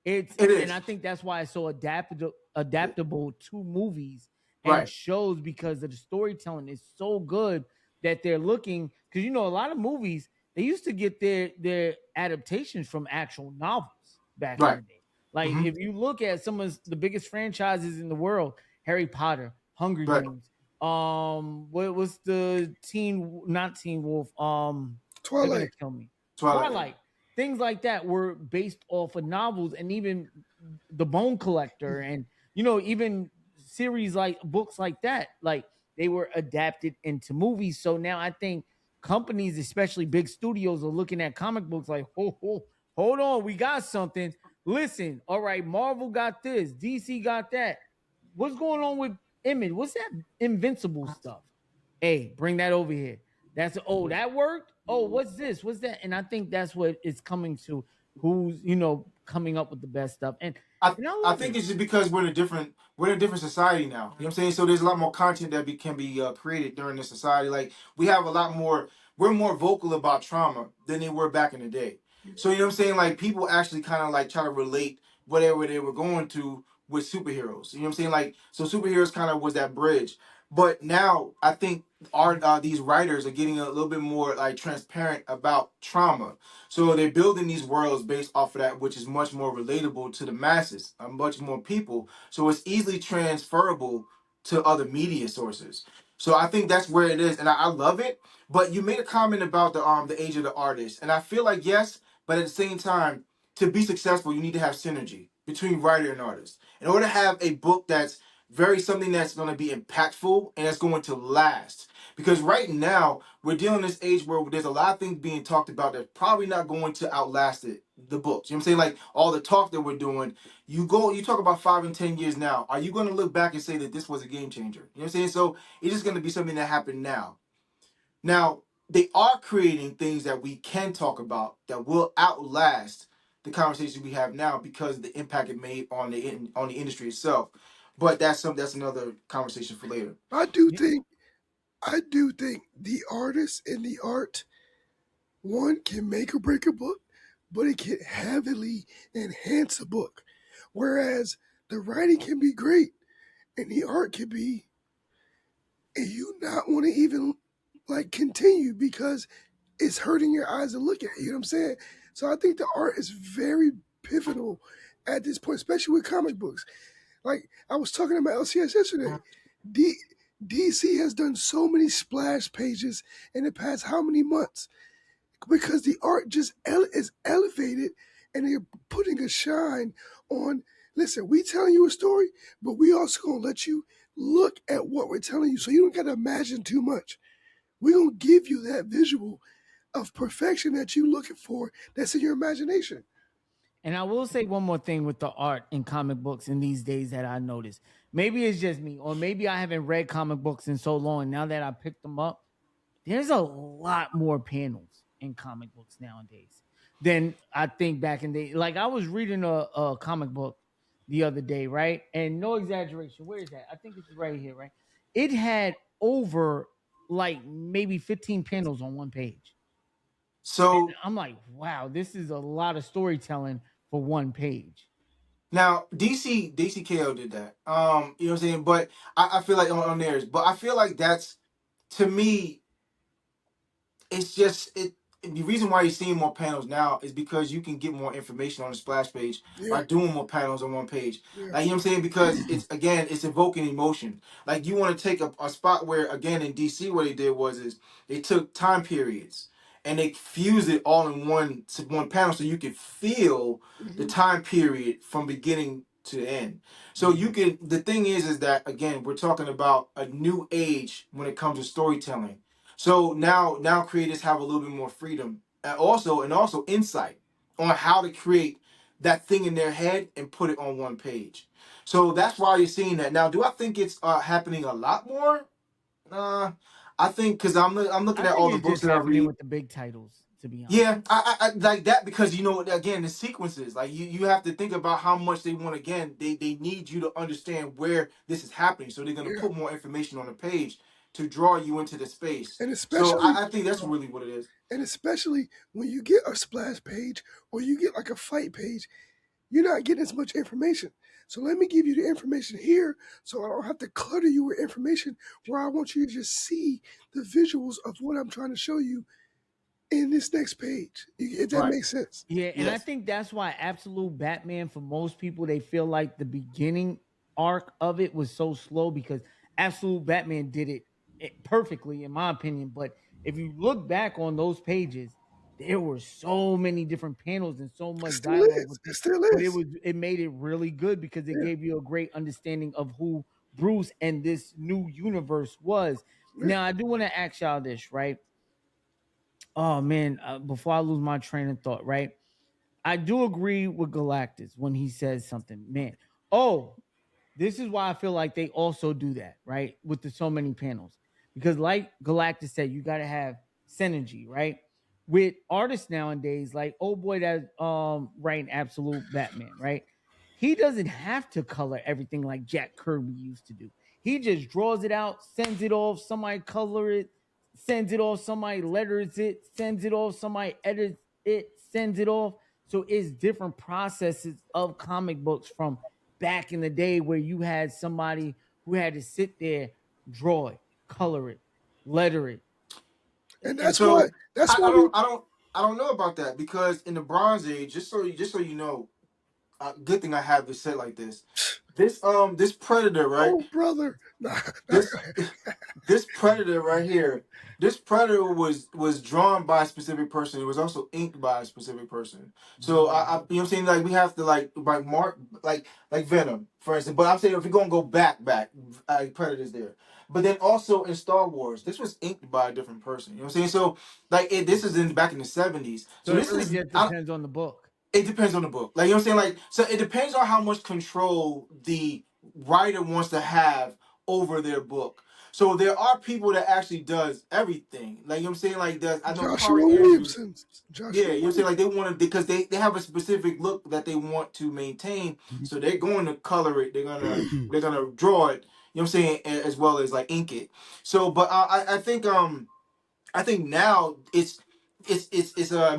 S3: It
S1: And
S3: is.
S1: I think that's why it's so adaptable to movies and
S3: Right.
S1: shows, because of the storytelling is so good that they're looking, because a lot of movies, they used to get their adaptations from actual novels back in
S3: Right.
S1: the day. Like
S3: Mm-hmm.
S1: if you look at some of the biggest franchises in the world, Harry Potter, Hunger
S3: Right.
S1: Games, what was the not Teen Wolf, they're gonna
S2: Twilight.
S1: kill me,
S3: Twilight.
S1: Twilight, things like that were based off of novels. And even the Bone Collector, and even series like books like that, like they were adapted into movies. So now I think companies, especially big studios, are looking at comic books like, hold on, we got something. Listen, all right, Marvel got this, DC got that. What's going on with Image? What's that Invincible stuff? Hey, bring that over here. That worked. Oh, what's this? What's that? And I think that's what it's coming to. Who's coming up with the best stuff, and
S3: I
S1: and I
S3: I
S1: love
S3: think
S1: it.
S3: it's just because we're in a different society now. You know what I'm saying? So there's a lot more content that can be created during this society. Like we have a lot more. We're more vocal about trauma than they were back in the day. So you know what I'm saying? Like people actually kind of like try to relate whatever they were going to with superheroes. You know what I'm saying? Like so superheroes kind of was that bridge. But now I think these writers are getting a little bit more like transparent about trauma. So they're building these worlds based off of that, which is much more relatable to the masses, much more people. So it's easily transferable to other media sources. So I think that's where it is, and I love it. But you made a comment about the age of the artist, and I feel like yes, but at the same time, to be successful, you need to have synergy between writer and artist. In order to have a book that's very something that's going to be impactful and that's going to last. Because right now we're dealing in this age where there's a lot of things being talked about that's probably not going to outlast the books. You know what I'm saying? Like all the talk that we're doing, you talk about 5 and 10 years now. Are you going to look back and say that this was a game changer? You know what I'm saying? So it's just going to be something that happened now. Now they are creating things that we can talk about that will outlast the conversation we have now because of the impact it made on the industry itself. But that's another conversation for later.
S2: I do think I do think the artist and the art, one, can make or break a book, but it can heavily enhance a book. Whereas the writing can be great and the art can be, and you not want to even like continue because it's hurting your eyes to look at it. You know what I'm saying? So I think the art is very pivotal at this point, especially with comic books. Like I was talking to my LCS yesterday. D- DC has done so many splash pages in the past how many months because the art just is elevated and they're putting a shine on. Listen, we telling you a story, but we also gonna let you look at what we're telling you, so you don't gotta imagine too much. We're gonna give you that visual of perfection that you're looking for that's in your imagination.
S1: And I will say one more thing with the art in comic books in these days that I noticed. Maybe it's just me, or maybe I haven't read comic books in so long. Now that I picked them up, there's a lot more panels in comic books nowadays than I think back in the day. Like I was reading a comic book the other day, right? And no exaggeration, where is that? I think it's right here, right? It had over like maybe 15 panels on one page. And
S3: So
S1: I'm like, wow, this is a lot of storytelling for one page.
S3: now DCKO did that. You know what I'm saying? But I feel like on theirs, but I feel like that's to me, it's just it. The reason why you're seeing more panels now is because you can get more information on the splash page
S2: Yeah,
S3: by doing more panels on one page.
S2: yeah.
S3: Like you know what I'm saying? Because it's evoking emotion. Like you want to take a spot where again in DC what they did is they took time periods and they fused it all in one panel so you could feel the
S2: Hmm.
S3: time period from beginning to end. So you can the thing is that again we're talking about a new age when it comes to storytelling. So now creators have a little bit more freedom and also insight on how to create that thing in their head and put it on one page. So that's why you're seeing that. Now, do I think it's happening a lot more? Uh, I think because I'm looking
S1: I
S3: at all
S1: think
S3: the
S1: it's
S3: books
S1: just
S3: that I
S1: happening
S3: read.
S1: with the big titles, to be honest.
S3: Yeah, I like that because again the sequences like you have to think about how much they want. Again, they need you to understand where this is happening, so they're gonna
S2: Yeah,
S3: put more information on the page to draw you into the space.
S2: and
S3: So
S2: especially
S3: I think that's really what it is.
S2: and especially when you get a splash page or you get like a fight page, you're not getting as much information. So let me give you the information here so I don't have to clutter you with information where I want you to just see the visuals of what I'm trying to show you in this next page. If that
S3: Right.
S2: makes sense.
S1: Yeah, and I
S3: Yes.
S1: think that's why Absolute Batman, for most people, they feel like the beginning arc of it was so slow because Absolute Batman did it perfectly, in my opinion. But if you look back on those pages, there were so many different panels and so
S2: It
S1: much
S2: still
S1: dialogue
S2: is.
S1: with
S2: It
S1: it.
S2: still
S1: But
S2: is.
S1: it made it really good because it
S2: Yeah.
S1: gave you a great understanding of who Bruce and this new universe was.
S2: Yeah.
S1: Now, I do want to ask y'all this, right? Oh man, before I lose my train of thought, right? I do agree with Galactus when he says something, man. Oh, this is why I feel like they also do that, right? With the so many panels. Because like Galactus said, you gotta have synergy, right? With artists nowadays, like oh boy that writing Absolute Batman, right? He doesn't have to color everything like Jack Kirby used to do. He just draws it out, sends it off, somebody color it, sends it off, somebody letters it, sends it off, somebody edits it, sends it off. So it's different processes of comic books from back in the day where you had somebody who had to sit there, draw it, color it, letter it.
S2: And
S3: And
S2: that's why
S3: so
S2: that's why we
S3: I don't know about that because in the Bronze Age, just so you know, good thing I have this set like this. This predator, right?
S2: oh brother. Nah, nah,
S3: This this predator right here. This predator was drawn by a specific person. It was also inked by a specific person. So I you know what I'm saying, like we have to like mark like Venom for instance. But I'm saying if you're gonna go back, Predator's there. But then also in Star Wars, this was inked by a different person. You know what I'm saying? So like this is in back in the '70s. So
S1: So it
S3: this
S1: really
S3: is
S1: just depends on the book.
S3: it depends on the book. Like you know what I'm saying? Like so it depends on how much control the writer wants to have over their book. So there are people that actually does everything. Like you know what I'm saying? Like does I know Kari
S2: Joshua
S3: Andrews.
S2: Williamson.
S3: Yeah,
S2: Joshua
S3: you know what I'm saying?
S2: Williamson.
S3: Like they want to because they have a specific look that they want to maintain. So they're going to color it. They're gonna draw it. You know what I'm saying? As well as like ink it. So, but I think now it's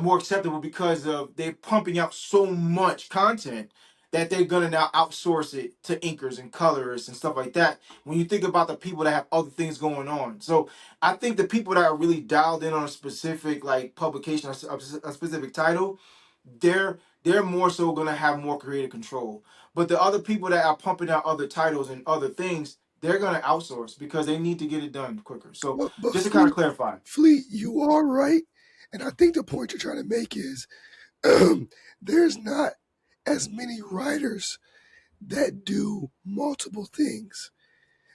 S3: more acceptable because of they're pumping out so much content that they're gonna now outsource it to inkers and colorists and stuff like that. When you think about the people that have other things going on, so I think the people that are really dialed in on a specific like publication, a specific title, they're more so gonna have more creative control. But the other people that are pumping out other titles and other things, they're gonna outsource because they need to get it done quicker. So
S2: But
S3: just to kind of clarify.
S2: Fleet, you are right. And I think the point you're trying to make is there's not as many writers that do multiple things.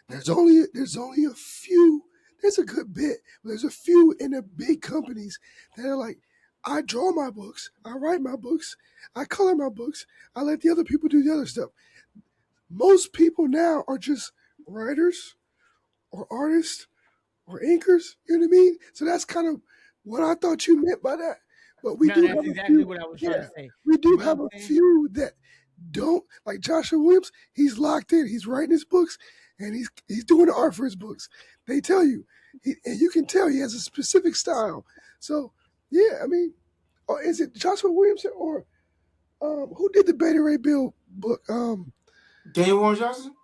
S2: There's only a few. There's a good bit. But there's a few in the big companies that are like, I draw my books, I write my books, I color my books, I let the other people do the other stuff. Most people now are just writers or artists or inkers. You know what I mean? So that's kind of what I thought you meant by that. But we
S1: No,
S2: do
S1: that's
S2: have a
S1: exactly
S2: few.
S1: what I was trying
S2: Yeah,
S1: to say.
S2: we do
S1: You know what
S2: have
S1: I'm
S2: a
S1: saying?
S2: few that don't like Joshua Williams. He's locked in. He's writing his books, and he's doing the art for his books. They tell you, and you can tell he has a specific style. So yeah, I mean, or is it Joshua Williamson or who did the Beta Ray Bill book?
S3: Daniel Warren Johnson?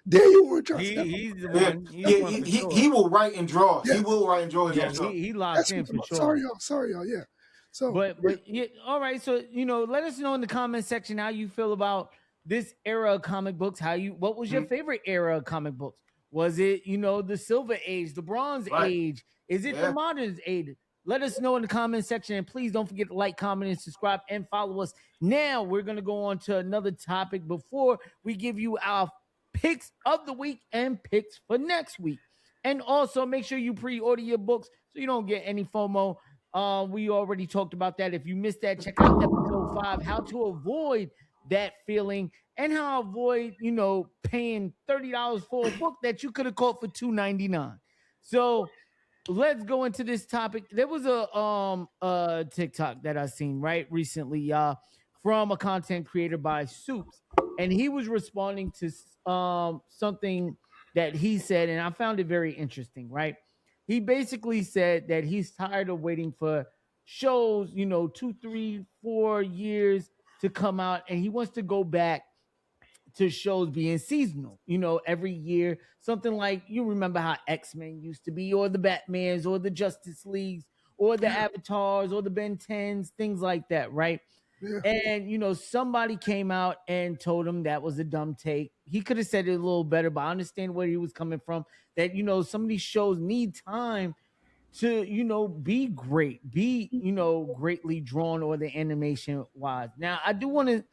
S2: Daniel Warren Johnson.
S1: He's the
S3: Yeah,
S1: one. He's
S2: That's
S1: the
S3: yeah,
S2: what
S1: one
S2: I
S1: for
S2: meant.
S3: he
S1: sure.
S3: will write and draw. He
S2: Yes,
S3: will write and draw his
S1: Yeah,
S3: own
S2: yes.
S3: stuff.
S1: he locked
S2: That's
S1: in
S2: what
S1: for
S2: I'm.
S1: sure.
S2: Sorry, y'all. Sorry, y'all. Yeah. So
S1: But yeah, all right. So let us know in the comment section how you feel about this era of comic books. What was your
S3: Mhm.
S1: favorite era of comic books? Was it the Silver Age, the Bronze
S3: Right.
S1: Age? Is it the
S3: Yeah.
S1: Modern Age? Let us know in the comment section, and please don't forget to like, comment, and subscribe, and follow us. Now we're gonna go on to another topic before we give you our picks of the week and picks for next week. And also make sure you pre-order your books so you don't get any FOMO. We already talked about that. If you missed that, check out episode 5, how to avoid that feeling and how to avoid, paying $30 for a book that you could have caught for $2.99. So let's go into this topic. There was a TikTok that I seen right recently, from a content creator by Soups, and he was responding to something that he said, and I found it very interesting. Right, he basically said that he's tired of waiting for shows, 2, 3, 4 years to come out, and he wants to go back to shows being seasonal, every year. Something like, you remember how X-Men used to be, or the Batmans, or the Justice Leagues, or the Avatars, or the Ben 10s, things like that, right?
S2: Yeah.
S1: And somebody came out and told him that was a dumb take. He could have said it a little better, but I understand where he was coming from. That some of these shows need time to be great, be greatly drawn, or the animation wise. Now, I do want to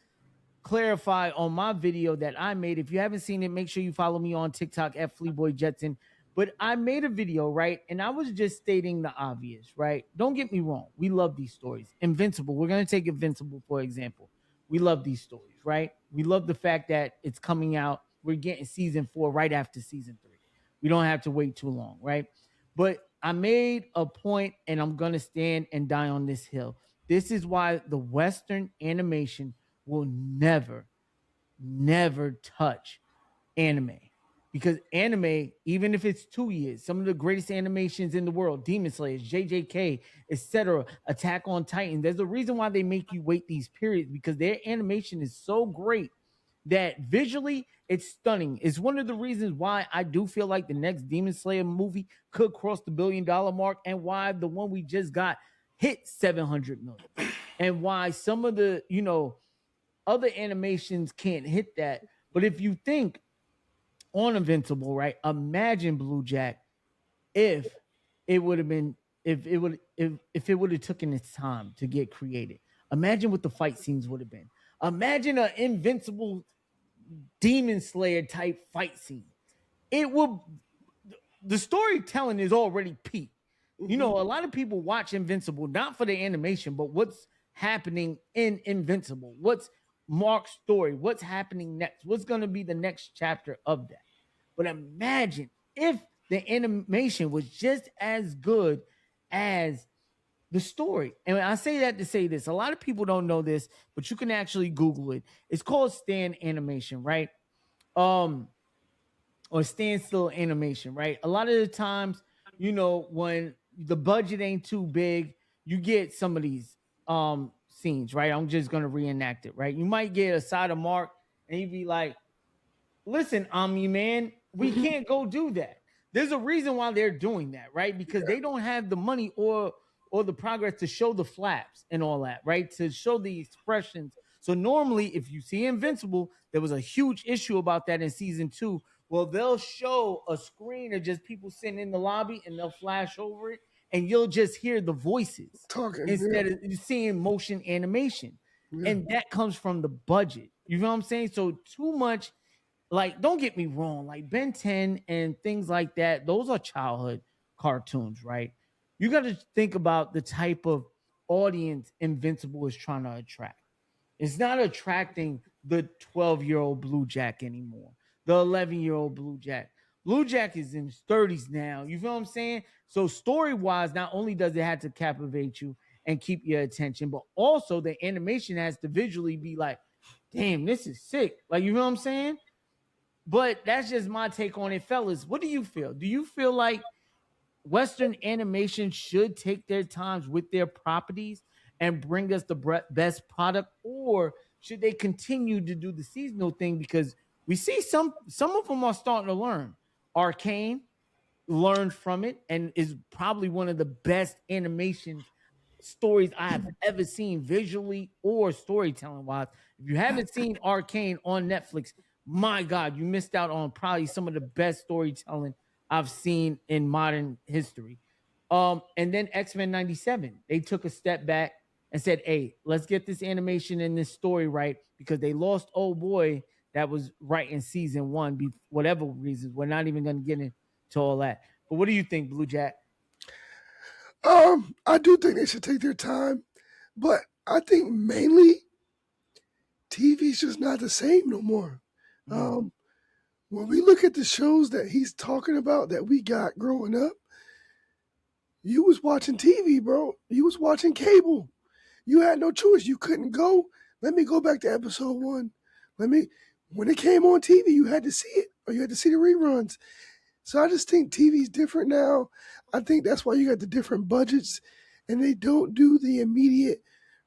S1: clarify on my video that I made. If you haven't seen it, make sure you follow me on TikTok at Fleeboy Jetson. But I made a video, right? And I was just stating the obvious, right? Don't get me wrong. We love these stories. Invincible. We're going to take Invincible, for example. We love these stories, right? We love the fact that it's coming out. We're getting season 4 right after season 3. We don't have to wait too long, right? But I made a point, and I'm going to stand and die on this hill. This is why the Western animation will never touch anime, because anime, even if it's 2 years, some of the greatest animations in the world, Demon Slayer, JJK, etc., Attack on Titan, there's a reason why they make you wait these periods, because their animation is so great that visually it's stunning. It's one of the reasons why I do feel like the next Demon Slayer movie could cross the $1 billion mark, and why the one we just got hit 700 million, and why some of the other animations can't hit that. But if you think on Invincible, right? Imagine Blue Jack if it would have been if it would have taken its time to get created. Imagine what the fight scenes would have been. Imagine an Invincible Demon Slayer type fight scene. It will. The storytelling is already peak. A lot of people watch Invincible not for the animation, but what's happening in Invincible. What's Mark's story? What's happening next? What's going to be the next chapter of that? But imagine if the animation was just as good as the story. And I say that to say this. A lot of people don't know this, but you can actually Google it. It's called stand animation, right? Or standstill animation, right? A lot of the times, when the budget ain't too big, you get some of these scenes, right? I'm just gonna reenact it, right? You might get a side of Mark, and he'd be like, "Listen, Omni Man, we can't go do that." There's a reason why they're doing that, right? Because they don't have the money or the progress to show the flaps and all that, right? To show the expressions. So normally, if you see Invincible, there was a huge issue about that in season 2. Well, they'll show a screen of just people sitting in the lobby, and they'll flash over it, and you'll just hear the voices
S2: Talking
S1: instead of seeing motion animation.
S2: Yeah.
S1: And that comes from the budget. You know what I'm saying? So too much, like, don't get me wrong, like Ben 10 and things like that, those are childhood cartoons, right? You got to think about the type of audience Invincible is trying to attract. It's not attracting the 12-year-old Blue Jack anymore, the 11-year-old Blue Jack. Blue Jack is in his 30s now. You feel what I'm saying? So story-wise, not only does it have to captivate you and keep your attention, but also the animation has to visually be like, damn, this is sick. Like, you know what I'm saying? But that's just my take on it, fellas. What do you feel? Do you feel like Western animation should take their times with their properties and bring us the best product, or should they continue to do the seasonal thing? Because we see some of them are starting to learn. Arcane learned from it and is probably one of the best animation stories I have ever seen, visually or storytelling wise. If you haven't seen Arcane on Netflix, my God, you missed out on probably some of the best storytelling I've seen in modern history. And then X-Men 97, they took a step back and said, hey, let's get this animation and this story right, because they lost old boy that was right in season 1, whatever reasons. We're not even going to get into all that. But what do you think, Blue Jack?
S2: I do think they should take their time, but I think mainly TV's just not the same no more. When we look at the shows that he's talking about that we got growing up, You was watching TV, bro. You was watching cable. You had no choice. You couldn't go. Let me go back to episode one. When it came on TV, you had to see it or you had to see the reruns. So I just think TV's different now. I think that's why you got the different budgets and they don't do the immediate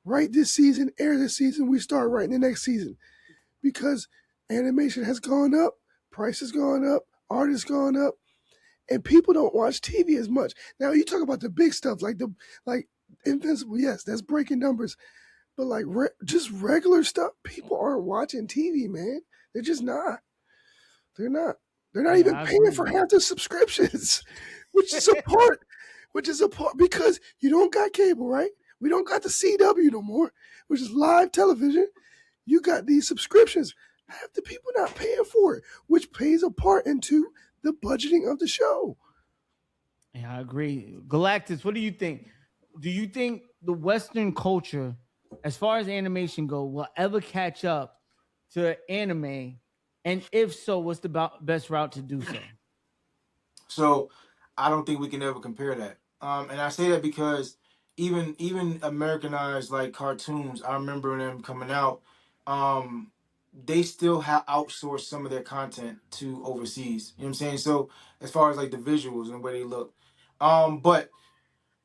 S2: right this season, air this season, we start writing the next season. Because animation has gone up, price has gone up, art has gone up, and people don't watch TV as much. Now you talk about the big stuff like Invincible, yes, that's breaking numbers, but like just regular stuff, people aren't watching TV, man. They're just not. They're not. They're not
S1: Yeah,
S2: even
S1: I
S2: paying
S1: agree.
S2: for half the subscriptions, which is a part. Which is a part because you don't got cable, right? We don't got the CW no more, which is live television. You got these subscriptions. Half the people not paying for it, which plays a part into the budgeting of the show.
S1: Yeah, I agree. Galactus, what do you think? Do you think the Western culture, as far as animation go, will ever catch up to anime? And if so, what's the best route to do so?
S3: So I don't think we can ever compare that. And I say that because even Americanized like cartoons, I remember them coming out. Um, they still have outsourced some of their content to overseas. You know what I'm saying? So as far as like the visuals and the way they look, but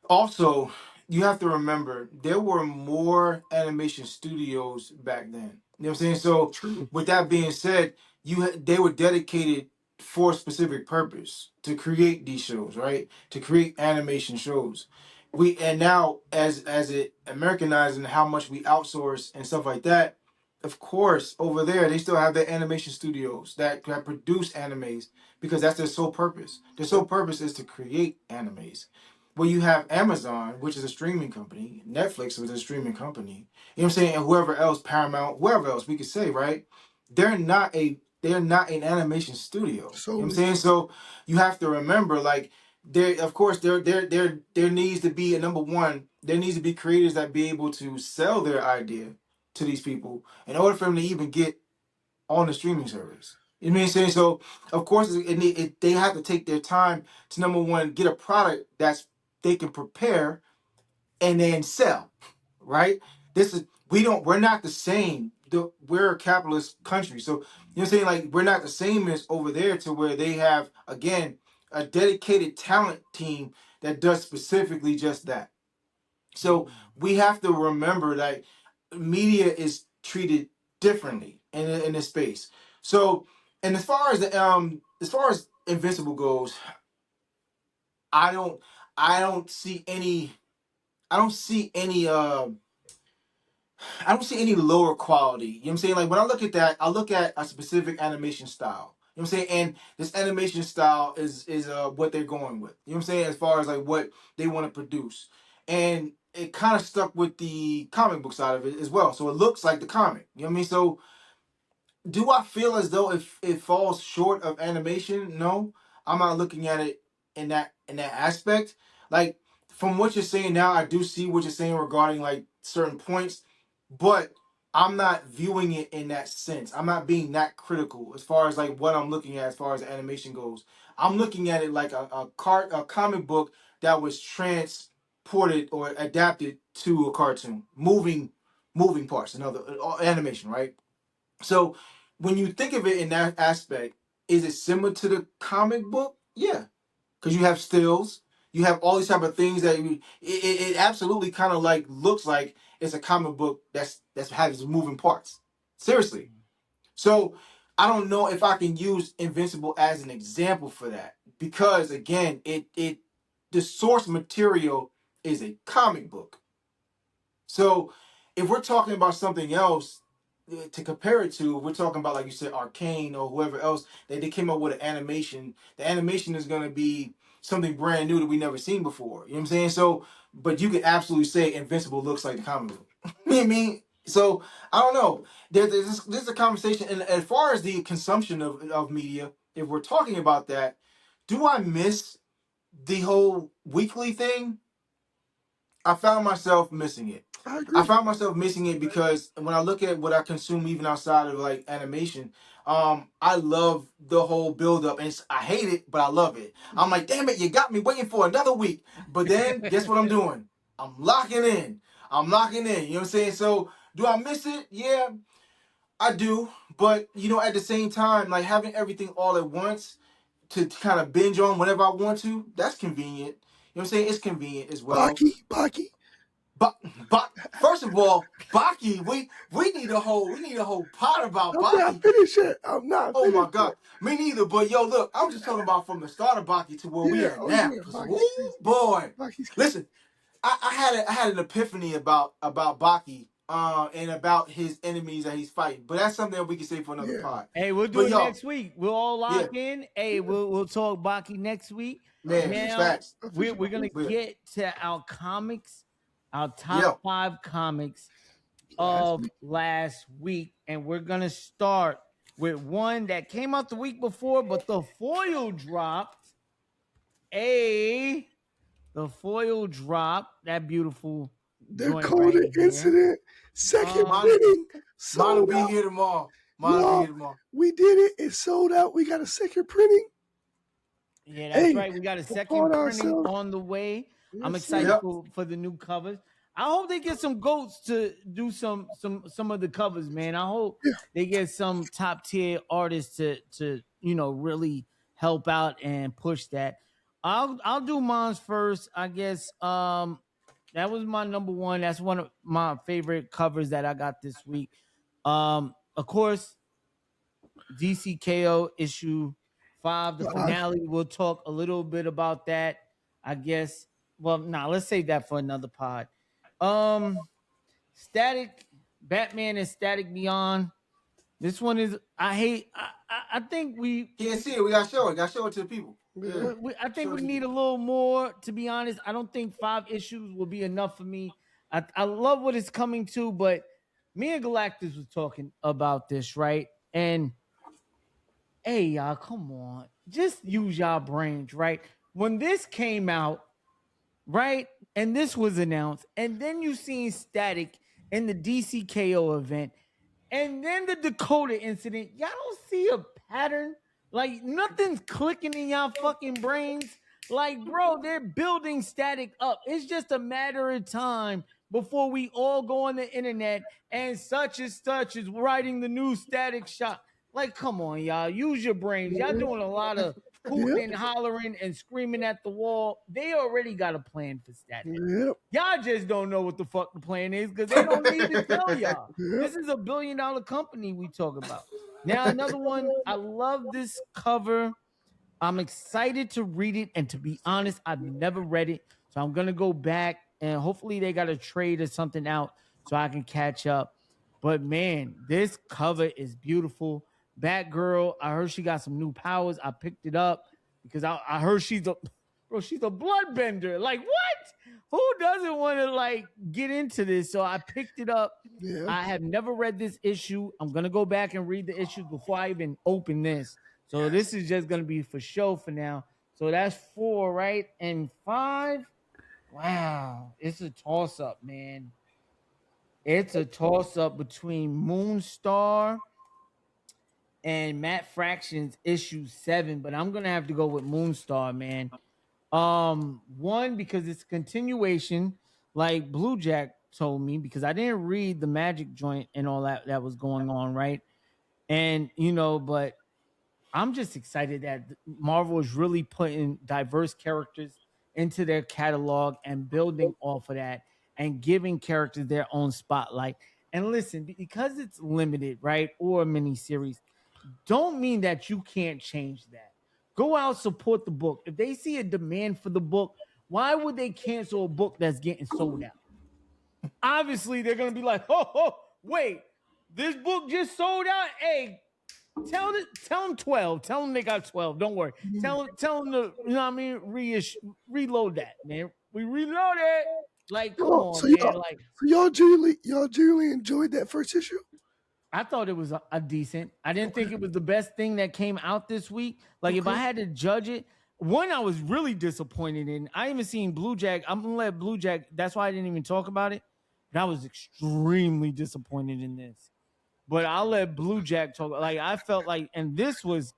S3: also, you have to remember there were more animation studios back then. You know what I'm saying? So,
S2: True.
S3: with that being said, they were dedicated for a specific purpose to create these shows, right? To create animation shows. We and now as it Americanized and how much we outsource and stuff like that. Of course, over there they still have their animation studios that produce animes because that's their sole purpose. Their sole purpose is to create animes. Well, you have Amazon, which is a streaming company, Netflix, which is a streaming company. You know what I'm saying? And whoever else, Paramount, whoever else we could say, right? They're not an animation studio. You know what I'm
S2: Solely.
S3: saying? So you have to remember, like, there needs to be a number one, there needs to be creators that be able to sell their idea to these people in order for them to even get on the streaming service. You know what I'm saying? So of course they have to take their time to number one get a product that's they can prepare and then sell, right? This is we're not the same. We're a capitalist country, so you know what I'm saying. Like we're not the same as over there to where they have again a dedicated talent team that does specifically just that. So we have to remember that media is treated differently in this space. So, and as far as Invincible goes, I don't I don't see any I don't see any I don't see any lower quality. You know what I'm saying? Like when I look at that, I look at a specific animation style. You know what I'm saying? And this animation style is what they're going with. You know what I'm saying? As far as like what they want to produce. And it kind of stuck with the comic book side of it as well. So it looks like the comic. You know what I mean? So do I feel as though if it falls short of animation? No, I'm not looking at it in that aspect. Like from what you're saying now, I do see what you're saying regarding like certain points, but I'm not viewing it in that sense. I'm not being that critical as far as like what I'm looking at as far as animation goes. I'm looking at it like a comic book that was transported or adapted to a cartoon, moving parts, another animation, right? So when you think of it in that aspect, is it similar to the comic book? Yeah, because you have stills, you have all these type of things that it absolutely kind of like looks like it's a comic book that's has moving parts. Seriously. So I don't know if I can use Invincible as an example for that because again, it the source material is a comic book. So if we're talking about something else to compare it to, we're talking about like you said, Arcane or whoever else they came up with an animation. The animation is gonna be something brand new that we never seen before. You know what I'm saying? So, but you could absolutely say Invincible looks like the comic book. You know what I mean? So I don't know. There's a conversation, and as far as the consumption of media, if we're talking about that, do I miss the whole weekly thing? I found myself missing it.
S2: I
S3: I
S2: agree.
S3: found myself missing it because when I look at what I consume, even outside of like animation, I love the whole build up, and I hate it, but I love it. I'm like, damn it, you got me waiting for another week. But then, guess what I'm doing? I'm locking in. I'm locking in. You know what I'm saying? So, do I miss it? Yeah, I do. But at the same time, like having everything all at once to kind of binge on whenever I want to, that's convenient. You know what I'm saying? It's convenient as well.
S2: Baki.
S3: But first of all, Baki, we need a whole pot about
S2: I'm not
S3: Baki.
S2: finished yet. I'm not
S3: Oh my
S2: finished yet.
S3: god, me neither. But yo, look, I'm just talking about from the start of Baki to where we
S2: Yeah.
S3: at
S2: Oh
S3: now.
S2: yeah.
S3: Cause
S2: Baki's
S3: oh
S2: crazy.
S3: boy,
S2: Baki's crazy.
S3: listen, I had an epiphany about Baki, and about his enemies that he's fighting. But that's something that we can say for another
S2: Yeah.
S3: pod.
S1: Hey, we'll do
S3: But
S1: it
S3: yo,
S1: next week. We'll all
S3: yeah,
S1: lock in. Hey, we'll talk Baki next week.
S3: man,
S1: Now
S3: facts.
S1: we're gonna
S3: But
S1: get to our comics, our top
S3: yo,
S1: 5 comics
S2: Last
S1: of
S2: week.
S1: last week, and we're gonna start with one that came out the week before, but the foil dropped. A the foil dropped that beautiful
S2: They're
S1: joint
S2: calling
S1: right
S2: it
S1: here.
S2: incident. Second
S3: mine,
S2: printing
S3: mine will
S2: sold
S3: be
S2: out.
S3: here tomorrow. Mine will be
S2: Y'all,
S3: here tomorrow.
S2: we did it. It sold out. We got a second printing.
S1: Yeah, that's
S2: Hey,
S1: right. We got a second
S2: applaud
S1: printing
S2: ourselves.
S1: on the way. I'm
S2: Yes, sir.
S1: excited
S3: Yep.
S1: for the new covers. I hope they get some goats to do some of the covers, man. I hope
S2: Yeah.
S1: they get some top tier artists to really help out and push that. I'll do mine first, I guess. That was my number one. That's one of my favorite covers that I got this week. Of course, DCKO issue 5, the
S2: Five.
S1: finale. We'll talk a little bit about that, I guess. Well, let's save that for another pod. Static Batman and Static Beyond. This one is I think
S3: Can't see it. We gotta show it. Gotta show it to the people. Yeah.
S2: Yeah.
S1: I think
S3: Show it
S1: we
S3: to the
S1: need a
S3: people.
S1: little more. To be honest, I don't think 5 issues will be enough for me. I love what it's coming to, but me and Galactus was talking about this, right? And hey, y'all, come on. Just use y'all brains, right? When this came out, right? And this was announced, and then you seen Static in the DCKO event, and then the Dakota incident. Y'all don't see a pattern? Like nothing's clicking in y'all fucking brains. Like, bro, they're building Static up. It's just a matter of time before we all go on the internet and such is writing the new Static shot. Like, come on, y'all. Use your brains. Y'all doing a lot of hooting
S2: Yep.
S1: and hollering and screaming at the wall. They already got a plan for Static.
S2: Yep.
S1: Y'all just don't know what the fuck the plan is because they don't need to tell y'all.
S2: Yep.
S1: This is $1 billion company we talk about. Now, another one, I love this cover. I'm excited to read it. And to be honest, I've never read it. So I'm going to go back and hopefully they got a trade or something out so I can catch up. But man, this cover is beautiful. Batgirl, I heard she got some new powers. I picked it up because I heard she's a bloodbender. Like what? Who doesn't want to like get into this? So I picked it up.
S2: Yeah.
S1: I have never read this issue. I'm gonna go back and read the issues before I even open this. So this is just gonna be for show for now. So that's 4, right? And 5. Wow, it's a toss up, man. It's a toss up between Moonstar and Matt Fractions issue 7, but I'm gonna have to go with Moonstar, man. One because it's a continuation, like Blue Jack told me, because I didn't read the Magic joint and all that was going on, right? And but I'm just excited that Marvel is really putting diverse characters into their catalog and building off of that and giving characters their own spotlight. And listen, because it's limited, right, or a mini series, don't mean that you can't change that. Go out, support the book. If they see a demand for the book, why would they cancel a book that's getting sold out? Obviously, they're gonna be like, oh, wait, this book just sold out. Hey, tell them 12. Tell them they got 12. Don't worry. Tell them to, you know what I mean, reload that, man. We reload it. Like, come
S2: Oh, so
S1: on, man. Like,
S2: y'all genuinely enjoyed that first issue?
S1: I thought it was a decent. I didn't think it was the best thing that came out this week. Like, if I had to judge it, one I was really disappointed in. I even seen Blue Jack. I'm gonna let Blue Jack. That's why I didn't even talk about it. and I was extremely disappointed in this. But I'll let Blue Jack talk. Like I felt like, and this was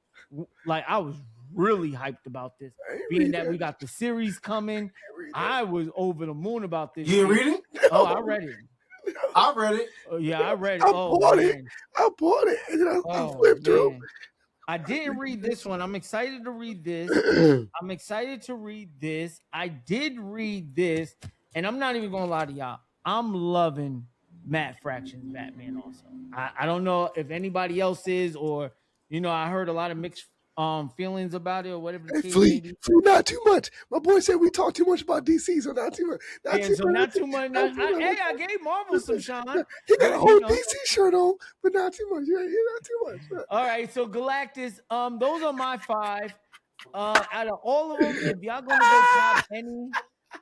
S1: like I was really hyped about this, being that we got the series coming. I was over the moon about this.
S3: You didn't read it?
S1: Oh, I read it.
S3: I read it.
S1: Yeah, I read it.
S2: I
S1: Oh
S2: bought
S1: man.
S2: it. I bought it, and then I
S1: Oh
S2: flipped through.
S1: man. I didn't read this one. I'm excited to read this. I'm excited to read this. I did read this, and I'm not even gonna lie to y'all. I'm loving Matt Fraction's Batman also. I don't know if anybody else is, or I heard a lot of mixed feelings about it, or whatever the
S2: Hey,
S1: case may be.
S2: Flea, not too much. My boy said we talk too much about DC, so not too much.
S1: Not too much. Hey, I gave Marvel some shine.
S2: He got a whole DC shirt on, but not too much. Yeah, not too much.
S1: All right, so Galactus. Those are my 5. Out of all of them, if y'all gonna go top 10,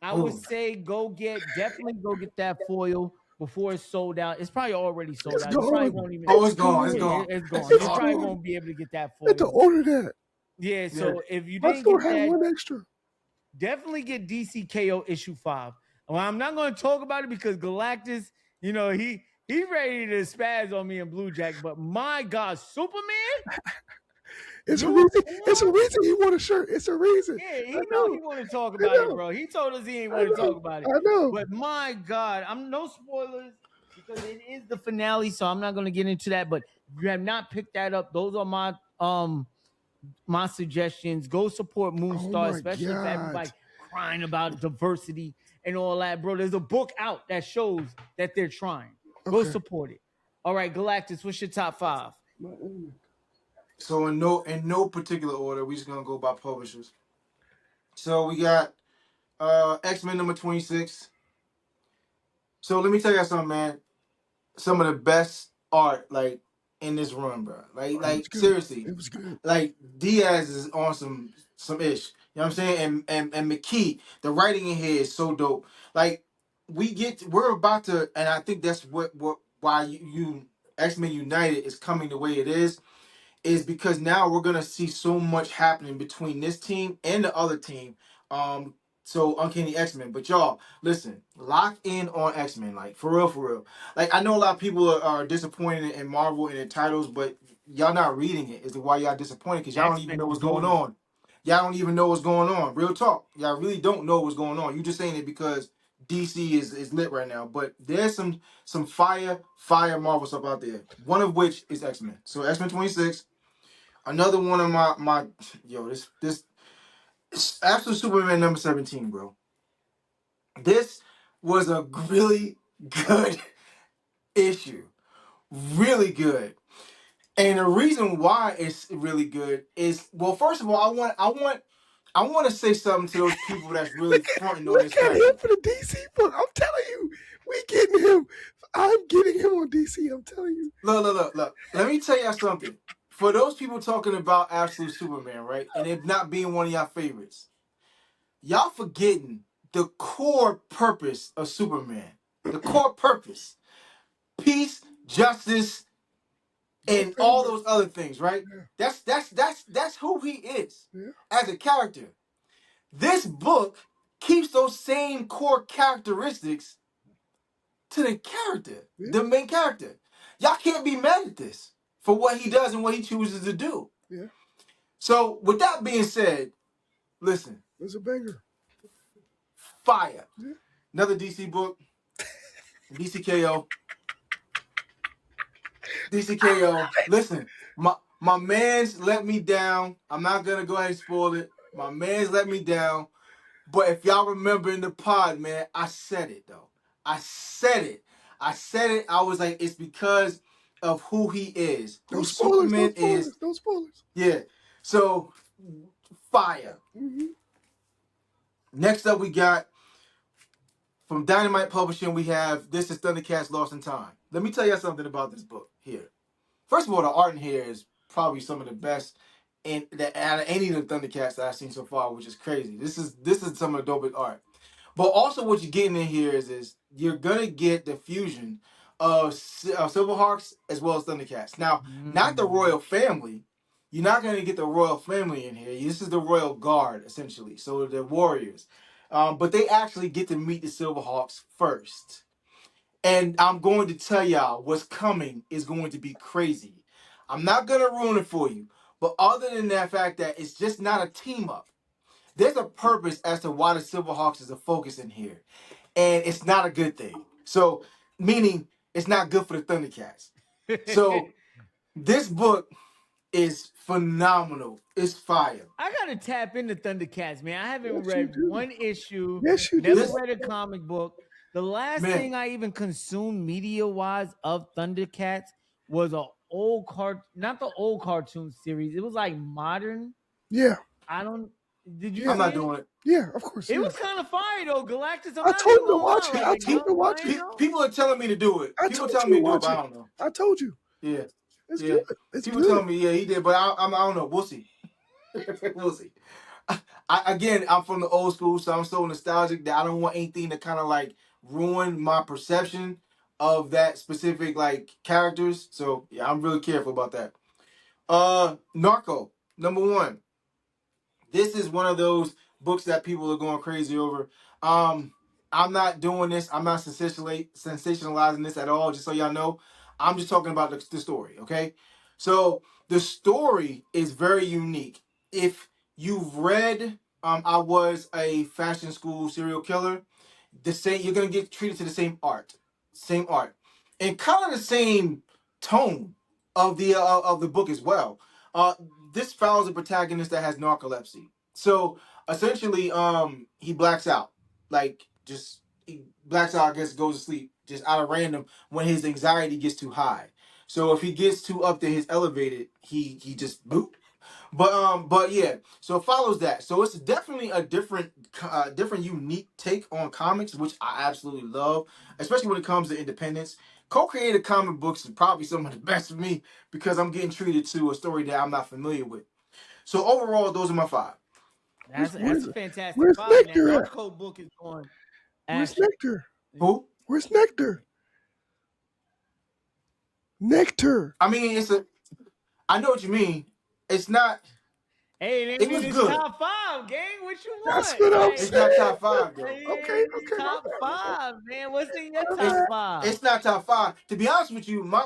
S1: I would say definitely go get that foil before it's sold out. It's probably already sold out. You probably won't even.
S3: Oh, it's gone. It's gone.
S1: It's gone. You probably won't be able to get that foil.
S2: You have to order that.
S1: Yeah. So if you
S2: my
S1: didn't
S2: store
S1: get
S2: had
S1: that,
S2: one extra.
S1: Definitely get DC KO issue 5. Well, I'm not going to talk about it because Galactus, he ready to spaz on me and Blue Jack. But my God, Superman.
S2: It's a reason. It's a reason he want a shirt. It's a reason.
S1: Yeah, he know he want to talk about it, bro. He told us he ain't want to talk about it.
S2: I know.
S1: But my God, I'm no spoilers because it is the finale, so I'm not going to get into that. But if you have not picked that up, those are my suggestions. Go support Moonstar, especially if everybody crying about diversity and all that, bro. There's a book out that shows that they're trying. Go support it. All right, Galactus, what's your top 5?
S3: So in no particular order, we just gonna go by publishers. So we got X-Men number 26. So let me tell you something, man. Some of the best art in this run, bro. Like seriously.
S2: It was good.
S3: Like Diaz is on some ish. You know what I'm saying? And McKee, the writing in here is so dope. Like we're about to, and I think that's why you X-Men United is coming the way it is because now we're gonna see so much happening between this team and the other team. So Uncanny X-Men. But y'all, listen, lock in on X-Men, like for real. Like I know a lot of people are disappointed in Marvel and their titles, but y'all not reading it is why y'all disappointed because y'all don't even know what's going on. Y'all don't even know what's going on. Real talk. Y'all really don't know what's going on. You just saying it because DC is lit right now. But there's some fire Marvel stuff out there. One of which is X-Men. So X-Men 26. Another one of my this Absolute Superman number 17, bro. This was a really good issue. Really good. And the reason why it's really good is, well, first of all, I want to say something to those people that's really fronting on this character.
S2: Him for the DC book. I'm telling you, we getting him. I'm getting him on DC. I'm telling you.
S3: Look. Let me tell y'all something. For those people talking about Absolute Superman, right, and it not being one of y'all favorites, y'all forgetting the core purpose of Superman. The core purpose. Peace, justice, and all those other things, right? Yeah. That's who he is as a character. This book keeps those same core characteristics to the character, the main character. Y'all can't be mad at this for what he does and what he chooses to do. Yeah. So with that being said, listen.
S2: It's a banger.
S3: Fire. Yeah. Another DC book. DCKO. DCKO. Listen, my man's let me down. I'm not gonna go ahead and spoil it. My man's let me down. But if y'all remember in the pod, man, I said it though. I said it. I was like, it's because of who he is. Who Superman is.
S2: No spoilers.
S3: Yeah. So fire. Mm-hmm. Next up, we got from Dynamite Publishing. We have This Is Thundercats Lost in Time. Let me tell you something about this book here. First of all, the art in here is probably some of the best out of any of the Thundercats that I've seen so far, which is crazy. This is some of the dopest art. But also, what you're getting in here is you're gonna get the fusion of Silverhawks as well as Thundercats. Now, not the royal family. You're not gonna get the royal family in here. This is the royal guard essentially. So the warriors, but they actually get to meet the Silverhawks first. And I'm going to tell y'all what's coming is going to be crazy. I'm not going to ruin it for you. But other than that fact that it's just not a team up, there's a purpose as to why the Silverhawks is a focus in here. And it's not a good thing. So, meaning it's not good for the Thundercats. So, this book is phenomenal. It's fire.
S1: I gotta tap into Thundercats, man. I haven't
S2: Yes, you
S1: read
S2: do.
S1: one issue.
S2: Yes, you
S1: Never
S2: do.
S1: read a comic book. The last
S3: Man.
S1: thing I even consumed media wise of Thundercats was a old not the old cartoon series. It was like modern.
S2: Yeah.
S1: I don't. Did you?
S2: Yeah.
S3: I'm
S1: see
S3: not
S1: it?
S3: doing it.
S2: Yeah, of course.
S1: It
S2: yeah.
S1: was kind of fire though, Galactus. I'm
S2: I
S1: not
S2: told
S1: even
S2: you to
S1: gonna
S2: watch
S1: lie.
S2: it.
S1: Like,
S2: I told you to watch it.
S3: People are telling me to do it.
S2: I
S3: People
S2: told
S3: telling
S2: you
S3: me
S2: to
S3: to do it,
S2: watch
S3: but
S2: it.
S3: I don't know.
S2: I told you.
S3: Yeah.
S2: It's
S3: Yeah.
S2: good. It's
S3: People
S2: good.
S3: telling me, yeah, he did, but I don't know. We'll see. We'll see. Again, I'm from the old school, so I'm so nostalgic that I don't want anything to kind of like ruin my perception of that specific like characters. So yeah, I'm really careful about that. Narco, number one. This is one of those books that people are going crazy over. I'm not doing this. I'm not sensationalizing this at all. Just so y'all know, I'm just talking about the story. Okay, so the story is very unique. If you've read, I was a fashion school serial killer. The same, you're gonna get treated to the same art, and kind of the same tone of the book as well. Uh, this follows a protagonist that has narcolepsy. So essentially, he blacks out, like just he blacks out. I guess goes to sleep just out of random when his anxiety gets too high. So if he gets too up there, his elevated, he just boop. But yeah, so it follows that. So it's definitely a different unique take on comics, which I absolutely love, especially when it comes to independence. Co-created comic books is probably some of the best for me because I'm getting treated to a story that I'm not familiar with. So overall, those are my five.
S1: That's a fantastic
S2: Where's
S1: five. And that
S2: Nectar at?
S1: Narco book is going.
S2: Where's
S1: Actually,
S2: Nectar?
S3: Who?
S2: Where's Nectar? Nectar.
S3: I mean, I know what you mean. It's not.
S1: hey, it
S3: It
S1: ain't in
S3: was
S1: his
S3: good.
S1: top five, gang. What you
S2: That's
S1: want?
S2: what I'm
S1: Like,
S3: It's not
S2: saying.
S3: top five though.
S1: it
S2: Okay,
S1: ain't in his
S2: okay, my
S1: top
S2: bad.
S1: five, man. What's in your
S2: My
S1: top
S2: bad.
S1: five?
S3: It's not top five. To be honest with you, my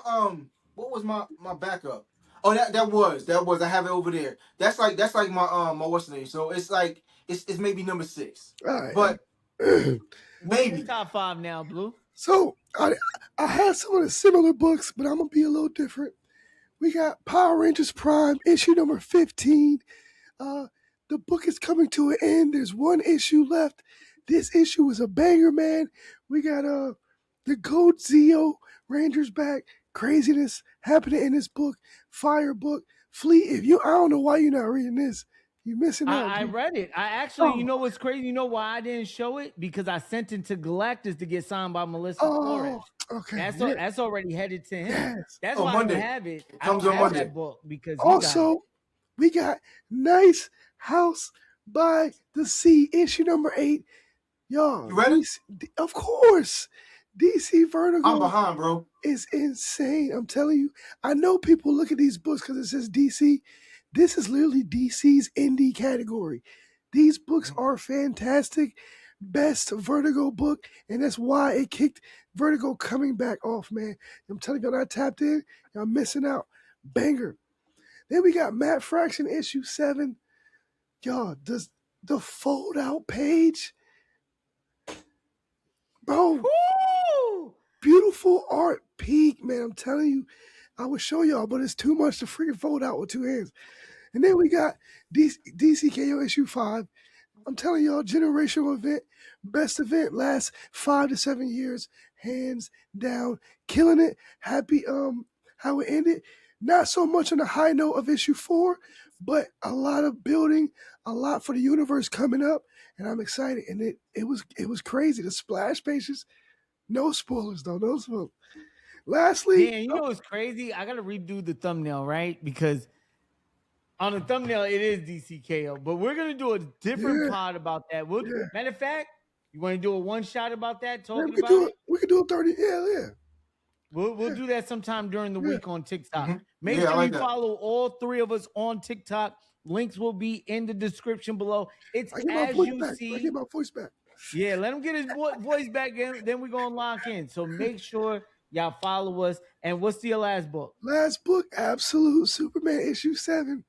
S3: what was my backup? Oh, that was. I have it over there. That's like my what's the name? So it's like it's maybe number 6,
S2: All right.
S3: but
S1: What's your
S3: maybe.
S1: top five now, Blue?
S2: So I had some of the similar books, but I'm gonna be a little different. We got Power Rangers Prime issue number 15. The book is coming to an end. There's one issue left. This issue is a banger, man. We got the Goat Zeo Rangers back. Craziness happening in this book. Fire book. Fleet. I don't know why you're not reading this. You're missing out.
S1: I read it. I actually, you know what's crazy? You know why I didn't show it? Because I sent it to Galactus to get signed by Melissa Flores.
S2: Okay.
S1: That's already headed to him.
S2: Yes.
S1: That's
S3: Oh,
S1: why
S3: Monday.
S1: I don't have it.
S3: It
S1: I don't
S3: comes on
S1: have
S3: Monday.
S1: that book because he
S2: Also, we got Nice House by the Sea, issue number 8. Y'all,
S3: You ready?
S2: of course. DC Vertigo
S3: I'm behind, bro.
S2: is insane. I'm telling you. I know people look at these books because it says DC. This is literally DC's indie category. These books are fantastic. Best Vertigo book, and that's why it kicked Vertigo coming back off, man. I'm telling you, y'all not tapped in, y'all missing out. Banger. Then we got Matt Fraction issue 7. Y'all, does the fold out page, bro?
S1: Woo!
S2: Beautiful art, peak, man. I'm telling you, I would show y'all, but it's too much to freaking fold out with 2 hands. And then we got DCKO issue 5. I'm telling y'all, generational event, best event, lasts 5 to 7 years, hands down, killing it. Happy how it ended. Not so much on the high note of issue 4, but a lot of building, a lot for the universe coming up, and I'm excited. And it was crazy. The splash pages, no spoilers though, no spoilers. Lastly,
S1: Dan, you know what's crazy? I gotta redo the thumbnail, right? Because on the thumbnail it is DCKO, but we're gonna do a different pod about that. Matter of fact, you want to do a one shot about that? Talking about it?
S2: we could do a 30. Yeah.
S1: We'll do that sometime during the week on TikTok. Make
S3: Yeah, I
S1: sure
S3: like
S1: you
S3: that.
S1: follow all 3 of us on TikTok. Links will be in the description below. It's
S2: I get my
S1: as
S2: voice
S1: you
S2: back. I
S1: see.
S2: get my voice back.
S1: Yeah, let him get his voice back, then we're going to lock in. So make sure y'all follow us. And what's your last book?
S2: Last book, Absolute Superman issue 7.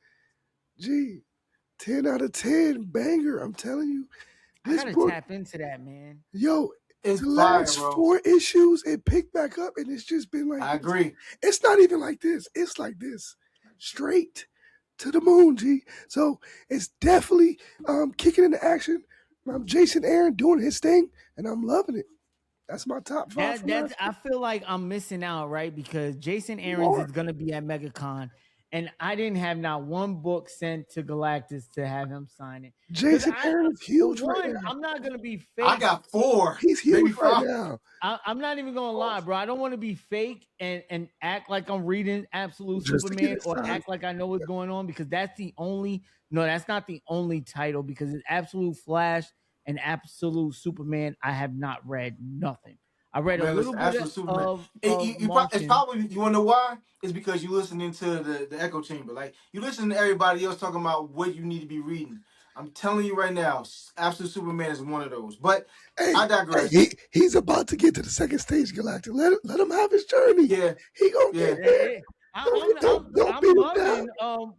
S2: Gee, 10 out of 10, banger. I'm telling you,
S1: I
S2: this
S1: gotta
S2: book,
S1: tap into that, man.
S2: yo,
S3: It's
S2: the
S3: fire,
S2: last
S3: bro.
S2: 4 issues, it picked back up, and it's just been like
S3: I agree.
S2: It's not even like this. It's like this, straight to the moon, G. So it's definitely kicking into action. Jason Aaron doing his thing, and I'm loving it. That's my top 5.
S1: That's I feel like I'm missing out, right? Because Jason
S2: You
S1: Aaron's
S2: are.
S1: is gonna be at MegaCon, and I didn't have not one book sent to Galactus to have him sign it.
S2: Jason Aaron is huge
S1: For
S2: right
S1: one,
S2: now.
S1: I'm not gonna be fake.
S3: I got 4,
S2: He's
S3: maybe
S2: huge right
S3: 5.
S2: now.
S1: I'm not even gonna lie, bro. I don't want to be fake and act like I'm reading Absolute
S2: Just to get
S1: Superman
S2: it
S1: or
S2: signed.
S1: act like I know what's going on, because that's not the only title, because it's Absolute Flash and Absolute Superman. I have not read nothing. I read a little
S3: Listen,
S1: bit
S3: Absolute Superman.
S1: of
S3: It's
S1: Martian.
S3: probably, you want to know why? It's because you're listening to the echo chamber. Like, you listen to everybody else talking about what you need to be reading. I'm telling you right now, Absolute Superman is one of those. But I digress.
S2: He's about to get to the second stage, Galactic. Let him have his journey.
S3: Yeah,
S2: He gonna get. Don't beat him down.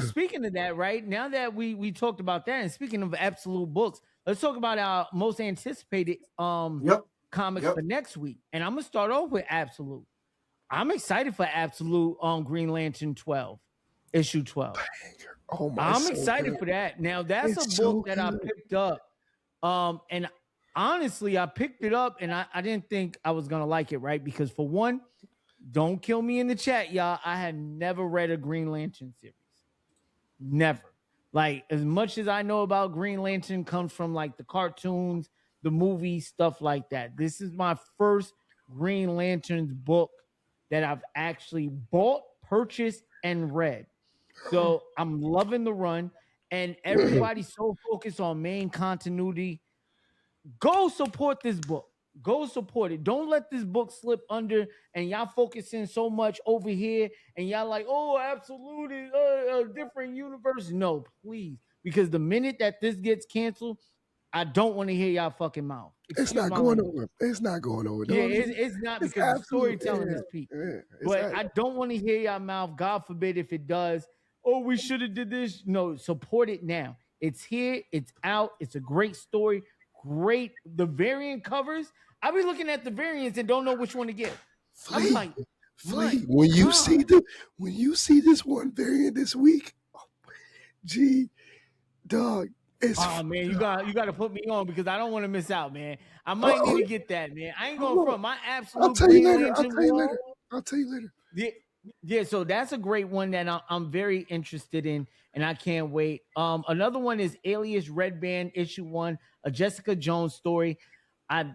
S1: Speaking of that, right now that we talked about that, and speaking of absolute books, let's talk about our most anticipated comics for next week. And I'm gonna start off with Absolute. I'm excited for Absolute Green Lantern 12, issue 12.
S2: Oh my!
S1: I'm excited for that. Now that's a book that I picked up. And honestly, I picked it up and I didn't think I was gonna like it, right? Because for one, don't kill me in the chat, y'all. I had never read a Green Lantern series. Never. Like, as much as I know about Green Lantern comes from like the cartoons, the movies, stuff like that. This is my first Green Lanterns book that I've actually bought, purchased, and read. So I'm loving the run, and everybody's so focused on main continuity. Go support this book. Go support it. Don't let this book slip under, and y'all focusing so much over here, and y'all like, oh, absolutely, a different universe. No, please, because the minute that this gets canceled, I don't want to hear y'all fucking mouth.
S2: It's not going over. It's not going over.
S1: Yeah, it's not, because the storytelling is peak. But I don't want to hear y'all mouth. God forbid if it does. Oh, we should have did this. No, support it now. It's here. It's out. It's a great story. Great. The variant covers. I be looking at the variants and don't know which one to get. I'm like,
S2: when you see this one variant this week, gee, dog.
S1: Man, you got to put me on, because I don't want to miss out, man. I might need to get that, man. I ain't going from my absolute.
S2: I'll tell you later.
S1: Yeah, so that's a great one that I'm very interested in, and I can't wait. Another one is Alias Red Band issue 1, a Jessica Jones story.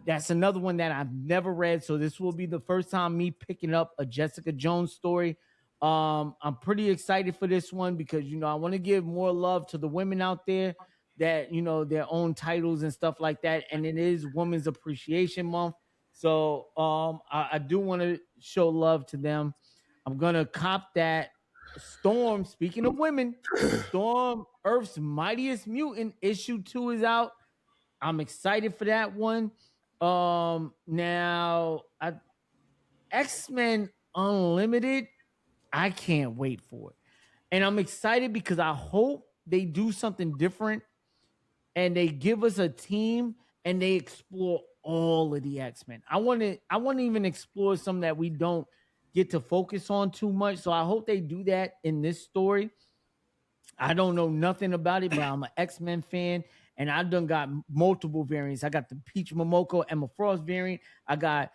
S1: That's another one that I've never read, so this will be the first time me picking up a Jessica Jones story. I'm pretty excited for this one because I want to give more love to the women out there that their own titles and stuff like that, and it is Women's Appreciation Month, so I do want to show love to them. I'm gonna cop that. Storm, speaking of women, Storm, Earth's Mightiest Mutant issue 2 is out. I'm excited for that one. Now X-Men Unlimited, I can't wait for it. And I'm excited because I hope they do something different and they give us a team and they explore all of the X-Men. I want to even explore some that we don't get to focus on too much. So I hope they do that in this story. I don't know nothing about it, but I'm an X-Men fan, and I done got multiple variants. I got the Peach Momoko Emma Frost variant. I got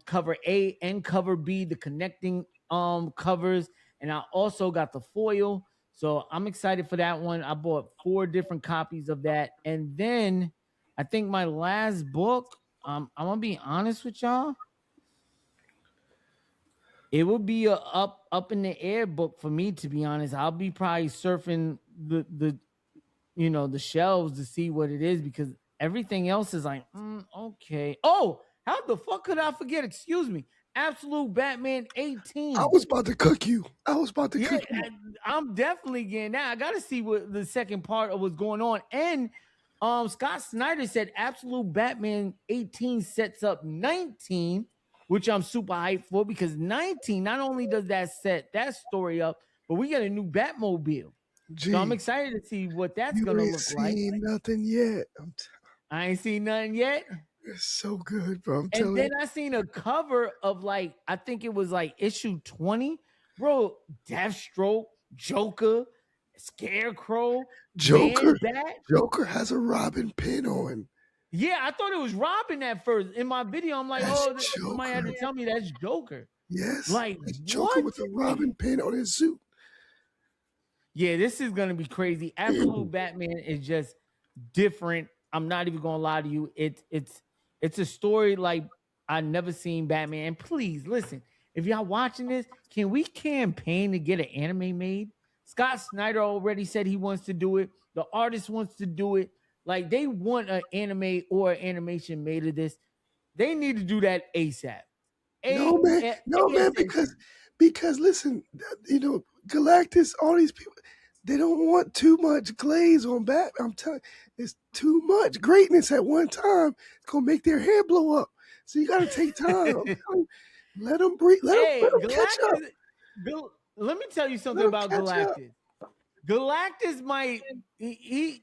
S1: cover A and cover B, the connecting covers, and I also got the foil. So I'm excited for that one. I bought 4 different copies of that. And then I think my last book, I'm gonna be honest with y'all. It would be a up in the air book for me, to be honest. I'll be probably surfing the shelves to see what it is, because everything else is like, okay. Oh, how the fuck could I forget? Excuse me. Absolute Batman 18.
S2: I was about to cook you. Cook you.
S1: I'm definitely getting that. I got to see what the second part of what's going on. And Scott Snyder said Absolute Batman 18 sets up 19, which I'm super hyped for because 19 not only does that set that story up, but we get a new Batmobile. So I'm
S2: Gee,
S1: excited to see what that's
S2: you
S1: gonna
S2: ain't
S1: look like.
S2: seen nothing yet.
S1: I ain't seen nothing yet.
S2: It's so good, bro. I'm
S1: And
S2: telling
S1: then
S2: you.
S1: I seen a cover of like, I think it was like issue 20. Bro, Deathstroke, Joker, Scarecrow, Man Bat.
S2: Joker has a Robin pin on.
S1: Yeah, I thought it was Robin at first. In my video, I'm like,
S2: That's
S1: somebody had to
S2: Joker.
S1: tell me that's Joker.
S2: Yes.
S1: Like,
S2: It's Joker
S1: what?
S2: with a Robin pin on his suit.
S1: Yeah, this is gonna be crazy. Absolute Batman is just different. I'm not even gonna lie to you. It's a story like I never seen Batman. And please listen, if y'all watching this, can we campaign to get an anime made? Scott Snyder already said he wants to do it. The artist wants to do it. Like they want an anime or an animation made of this. They need to do that ASAP.
S2: No man, because listen, you know, Galactus, all these people, they don't want too much glaze on Bat. I'm telling you, it's too much greatness at one time. It's gonna make their hair blow up. So you gotta take time. Let them breathe. Let them catch up.
S1: Let me tell you something about Galactus. Galactus might he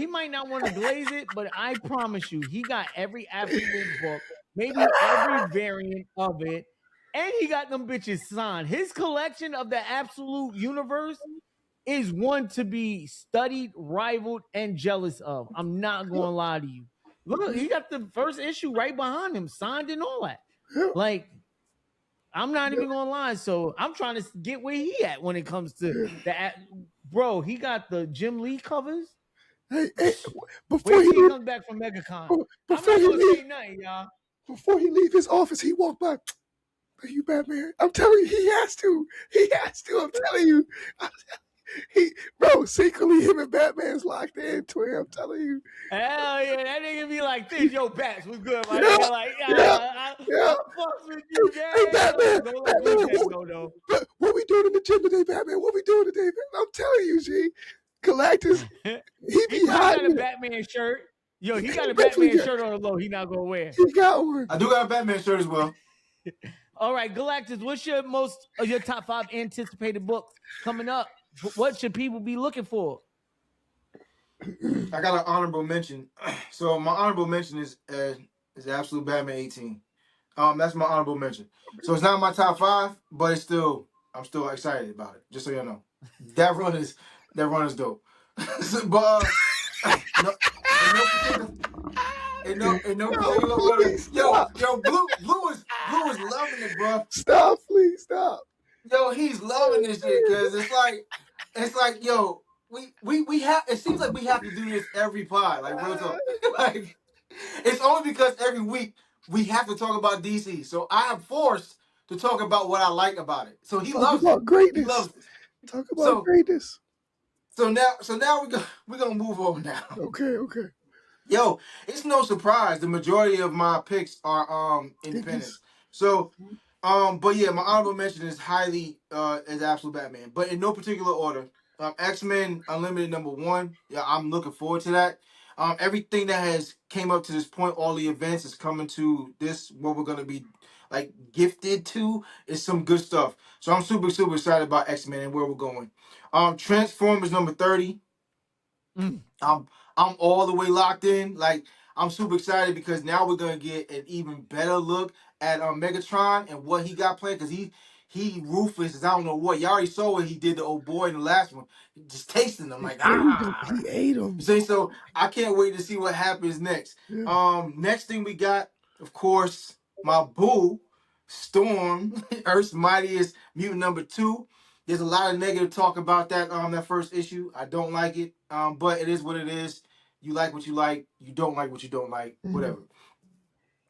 S1: might not want to glaze it, but I promise you, he got every absolute book, maybe every variant of it, and he got them bitches signed. His collection of the absolute universe is one to be studied, rivaled, and jealous of. I'm not gonna lie to you. Look, he got the first issue right behind him, signed and all that. Like, I'm not even gonna lie. So I'm trying to get where he at when it comes to that. Bro, he got the Jim Lee covers.
S2: Hey, before
S1: he comes back from MegaCon, I'm not gonna say nothing, y'all.
S2: Before he leave his office, he walked by. Are you Batman? I'm telling you, he has to. He has to. I'm telling you. Bro, secretly him and Batman's locked in, twin. I'm telling you.
S1: Hell yeah, that nigga be like this. Yo, Bats, what's good, my nigga? Like, I fucks with you, man.
S2: Hey, Batman,
S1: Batman,
S2: what we doing in the gym today, Batman? What we doing today, man? I'm telling you, G. Galactus,
S1: he got a Batman shirt. Yo, he got a Batman shirt on the low. He not gonna wear.
S2: He got one.
S3: I do got a Batman shirt as well.
S1: All right, Galactus, what's your top 5 anticipated books coming up? What should people be looking for?
S3: I got an honorable mention. So my honorable mention is Absolute Batman 18. That's my honorable mention. So it's not my top 5, but I'm still excited about it. Just so you know, that run is dope. But in no particular order. Yo, Blue is loving it, bro.
S2: Stop, please stop.
S3: Yo, he's loving this shit because it's like, yo, we have. It seems like we have to do this every pod, like real talk. Like, it's only because every week we have to talk about DC. So I am forced to talk about what I like about it. So he loves it.
S2: Greatness.
S3: He loves it.
S2: Talk about greatness.
S3: So now we're gonna move on now.
S2: Okay.
S3: Yo, it's no surprise the majority of my picks are independent. So but yeah, my honorable mention is is Absolute Batman, but in no particular order. X-Men Unlimited #1. Yeah, I'm looking forward to that. Everything that has came up to this point, all the events is coming to this. What we're gonna be like gifted to is some good stuff. So I'm super excited about X-Men and where we're going. Transformers #30. I'm all the way locked in. Like, I'm super excited because now we're gonna get an even better look at Megatron and what he got planned, because he ruthless as I don't know what. You already saw what he did to old boy in the last one, just tasting them like
S2: he ate him.
S3: You see, so I can't wait to see what happens next.
S2: Yeah.
S3: Next thing we got, of course, my boo, Storm, Earth's Mightiest Mutant #2. There's a lot of negative talk about that first issue. I don't like it, but it is what it is. You like what you like. You don't like what you don't like. Whatever.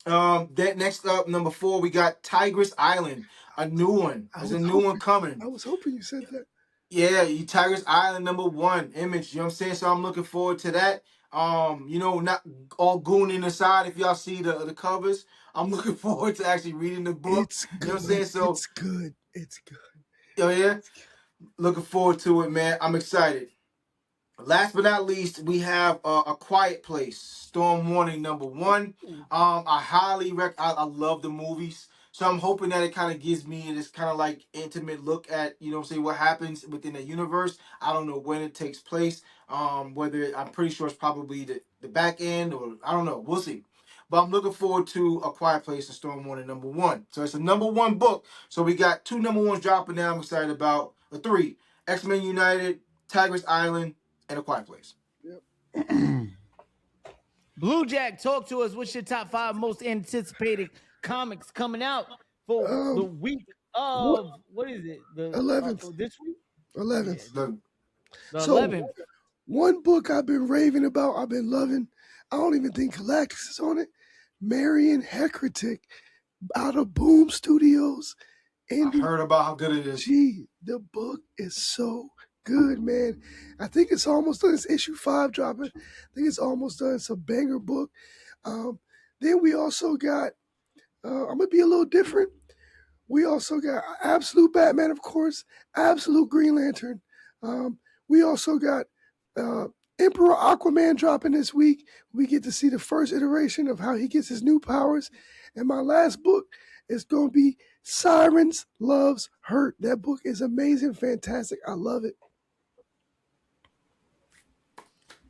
S3: That next up, #4, we got Tigress Island, a new one. There's a new one coming.
S2: I was hoping you said that.
S3: Yeah, Tigress Island #1 Image. You know what I'm saying? So I'm looking forward to that. Not all gooning aside. If y'all see the covers, I'm looking forward to actually reading the book.
S2: It's good.
S3: You know what I'm saying? So
S2: it's good. It's good.
S3: Oh yeah, looking forward to it, man. I'm excited. Last but not least, we have A Quiet Place, Storm Warning #1. I highly I love the movies, so I'm hoping that it kind of gives me this kind of like intimate look at what happens within the universe. I don't know when it takes place. Whether I'm pretty sure it's probably the back end, or I don't know. We'll see. But I'm looking forward to A Quiet Place and Storm Warning #1. So it's a #1 book. So we got 2 #1s dropping now. I'm excited about the 3: X-Men United, Tigress Island, and A Quiet Place.
S1: Blue Jack, talk to us. What's your top 5 most anticipated comics coming out for the week of what is it? The
S2: 11th.
S1: This week?
S2: 11th.
S1: The
S2: So
S1: 11th.
S2: one book I've been raving about, I've been loving. I don't even think Galactus is on it. Marion Hecatic out of Boom Studios.
S3: I heard about how good it is.
S2: Gee, the book is so good, man. I think it's almost done. It's issue 5 dropping. I think it's almost done. It's a banger book. Then we also got, I'm going to be a little different. We also got Absolute Batman, of course, Absolute Green Lantern. We also got Emperor Aquaman dropping this week. We get to see the first iteration of how he gets his new powers. And my last book is going to be Sirens Loves Hurt. That book is amazing, fantastic. I love it.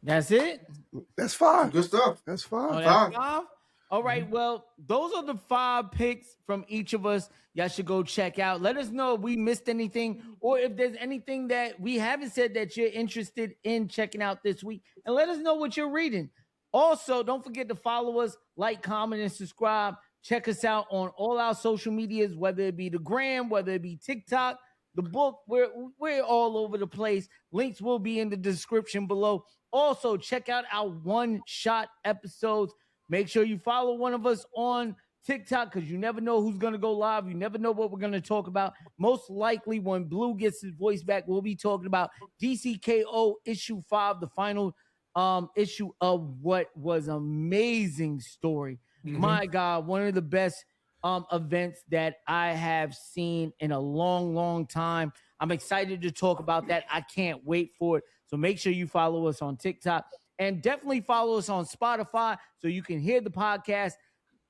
S1: That's it?
S2: That's 5.
S3: Good stuff.
S2: That's 5.
S1: Oh, that's 5? All right, well, those are the 5 picks from each of us. Y'all should go check out. Let us know if we missed anything, or if there's anything that we haven't said that you're interested in checking out this week. And let us know what you're reading. Also, don't forget to follow us, like, comment, and subscribe. Check us out on all our social medias, whether it be the gram, whether it be TikTok, the book. We're all over the place. Links will be in the description below. Also, check out our one-shot episodes. Make sure you follow one of us on TikTok, because you never know who's going to go live. You never know what we're going to talk about. Most likely, when Blue gets his voice back, we'll be talking about DCKO issue 5, the final issue of what was amazing story. Mm-hmm. My God, one of the best events that I have seen in a long, long time. I'm excited to talk about that. I can't wait for it. So make sure you follow us on TikTok. And definitely follow us on Spotify so you can hear the podcast.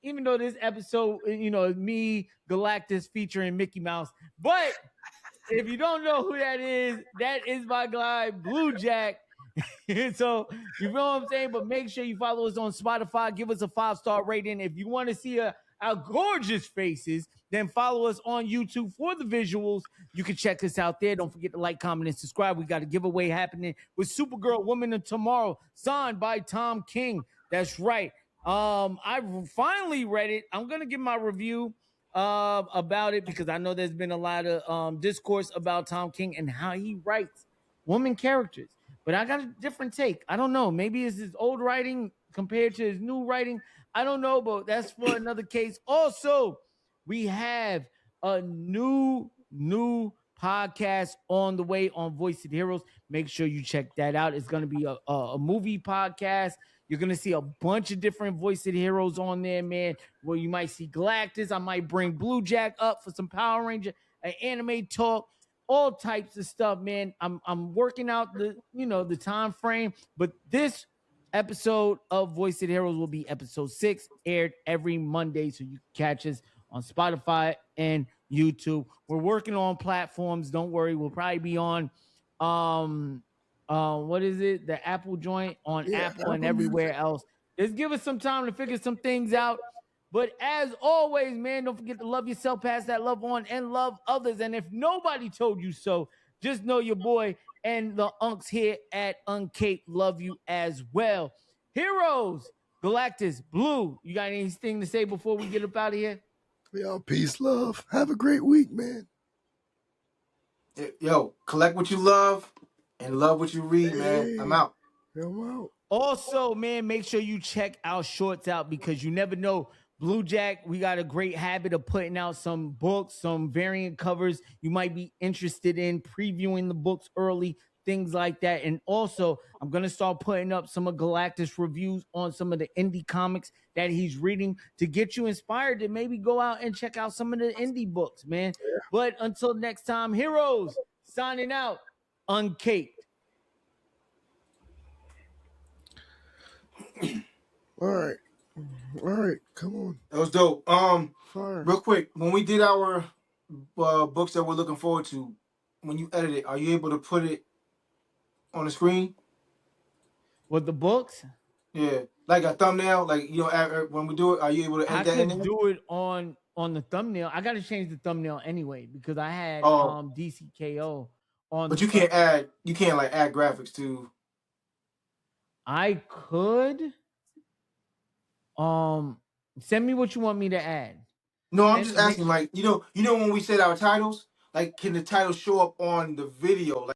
S1: Even though this episode, is me, Galactus, featuring Mickey Mouse. But if you don't know who that is my guy, Blue Jack. So, you know what I'm saying? But make sure you follow us on Spotify. Give us a 5-star rating. If you want to see our gorgeous faces, then follow us on YouTube for the visuals. You can check us out there. Don't forget to like, comment, and subscribe. We got a giveaway happening with Supergirl Woman of Tomorrow, signed by Tom King. That's right. I finally read it. I'm going to give my review about it, because I know there's been a lot of discourse about Tom King and how he writes woman characters. But I got a different take. I don't know. Maybe it's his old writing compared to his new writing. I don't know, but that's for another case. Also, we have a new podcast on the way on Voice of the Heroes. Make sure you check that out. It's going to be a movie podcast. You're going to see a bunch of different Voice of the Heroes on there, man, where you might see Galactus. I might bring Blue Jack up for some Power Ranger, an anime talk. All types of stuff, man. I'm working out the time frame, but this episode of Voice of the Heroes will be episode 6, aired every Monday, so you can catch us on Spotify and YouTube. We're working on platforms. Don't worry, we'll probably be on what is it? The Apple joint on Apple and everywhere else. Just give us some time to figure some things out. But as always, man, don't forget to love yourself, pass that love on, and love others. And if nobody told you so, just know your boy and the unks here at UNCaped love you as well. Heroes, Galactus, Blue, you got anything to say before we get up out of here?
S2: Yo, peace, love. Have a great week, man.
S3: Yo, collect what you love and love what you read, man. I'm out.
S2: I'm out.
S1: Also, man, make sure you check our shorts out, because you never know. Blue Jack, we got a great habit of putting out some books, some variant covers you might be interested in, previewing the books early, things like that. And also, I'm going to start putting up some of Galactus reviews on some of the indie comics that he's reading to get you inspired to maybe go out and check out some of the indie books, man. Yeah. But until next time, heroes, signing out, UNCaped.
S2: All right, come on.
S3: That was dope.
S2: Fire.
S3: Real quick, when we did our books that we're looking forward to, when you edit it, are you able to put it on the screen?
S1: With the books,
S3: Yeah, like a thumbnail. Like when we do it, are you able to
S1: I
S3: edit that in
S1: could
S3: there?
S1: do it on the thumbnail. I got to change the thumbnail anyway because I had
S3: Oh,
S1: DCKO on
S3: but
S1: the
S3: you
S1: thumbnail.
S3: can't add. You can't like add graphics to.
S1: I could send me what you want me to add.
S3: No, I'm
S1: And
S3: just
S1: make
S3: asking. Like you know when we said our titles, like can the title show up on the video? Like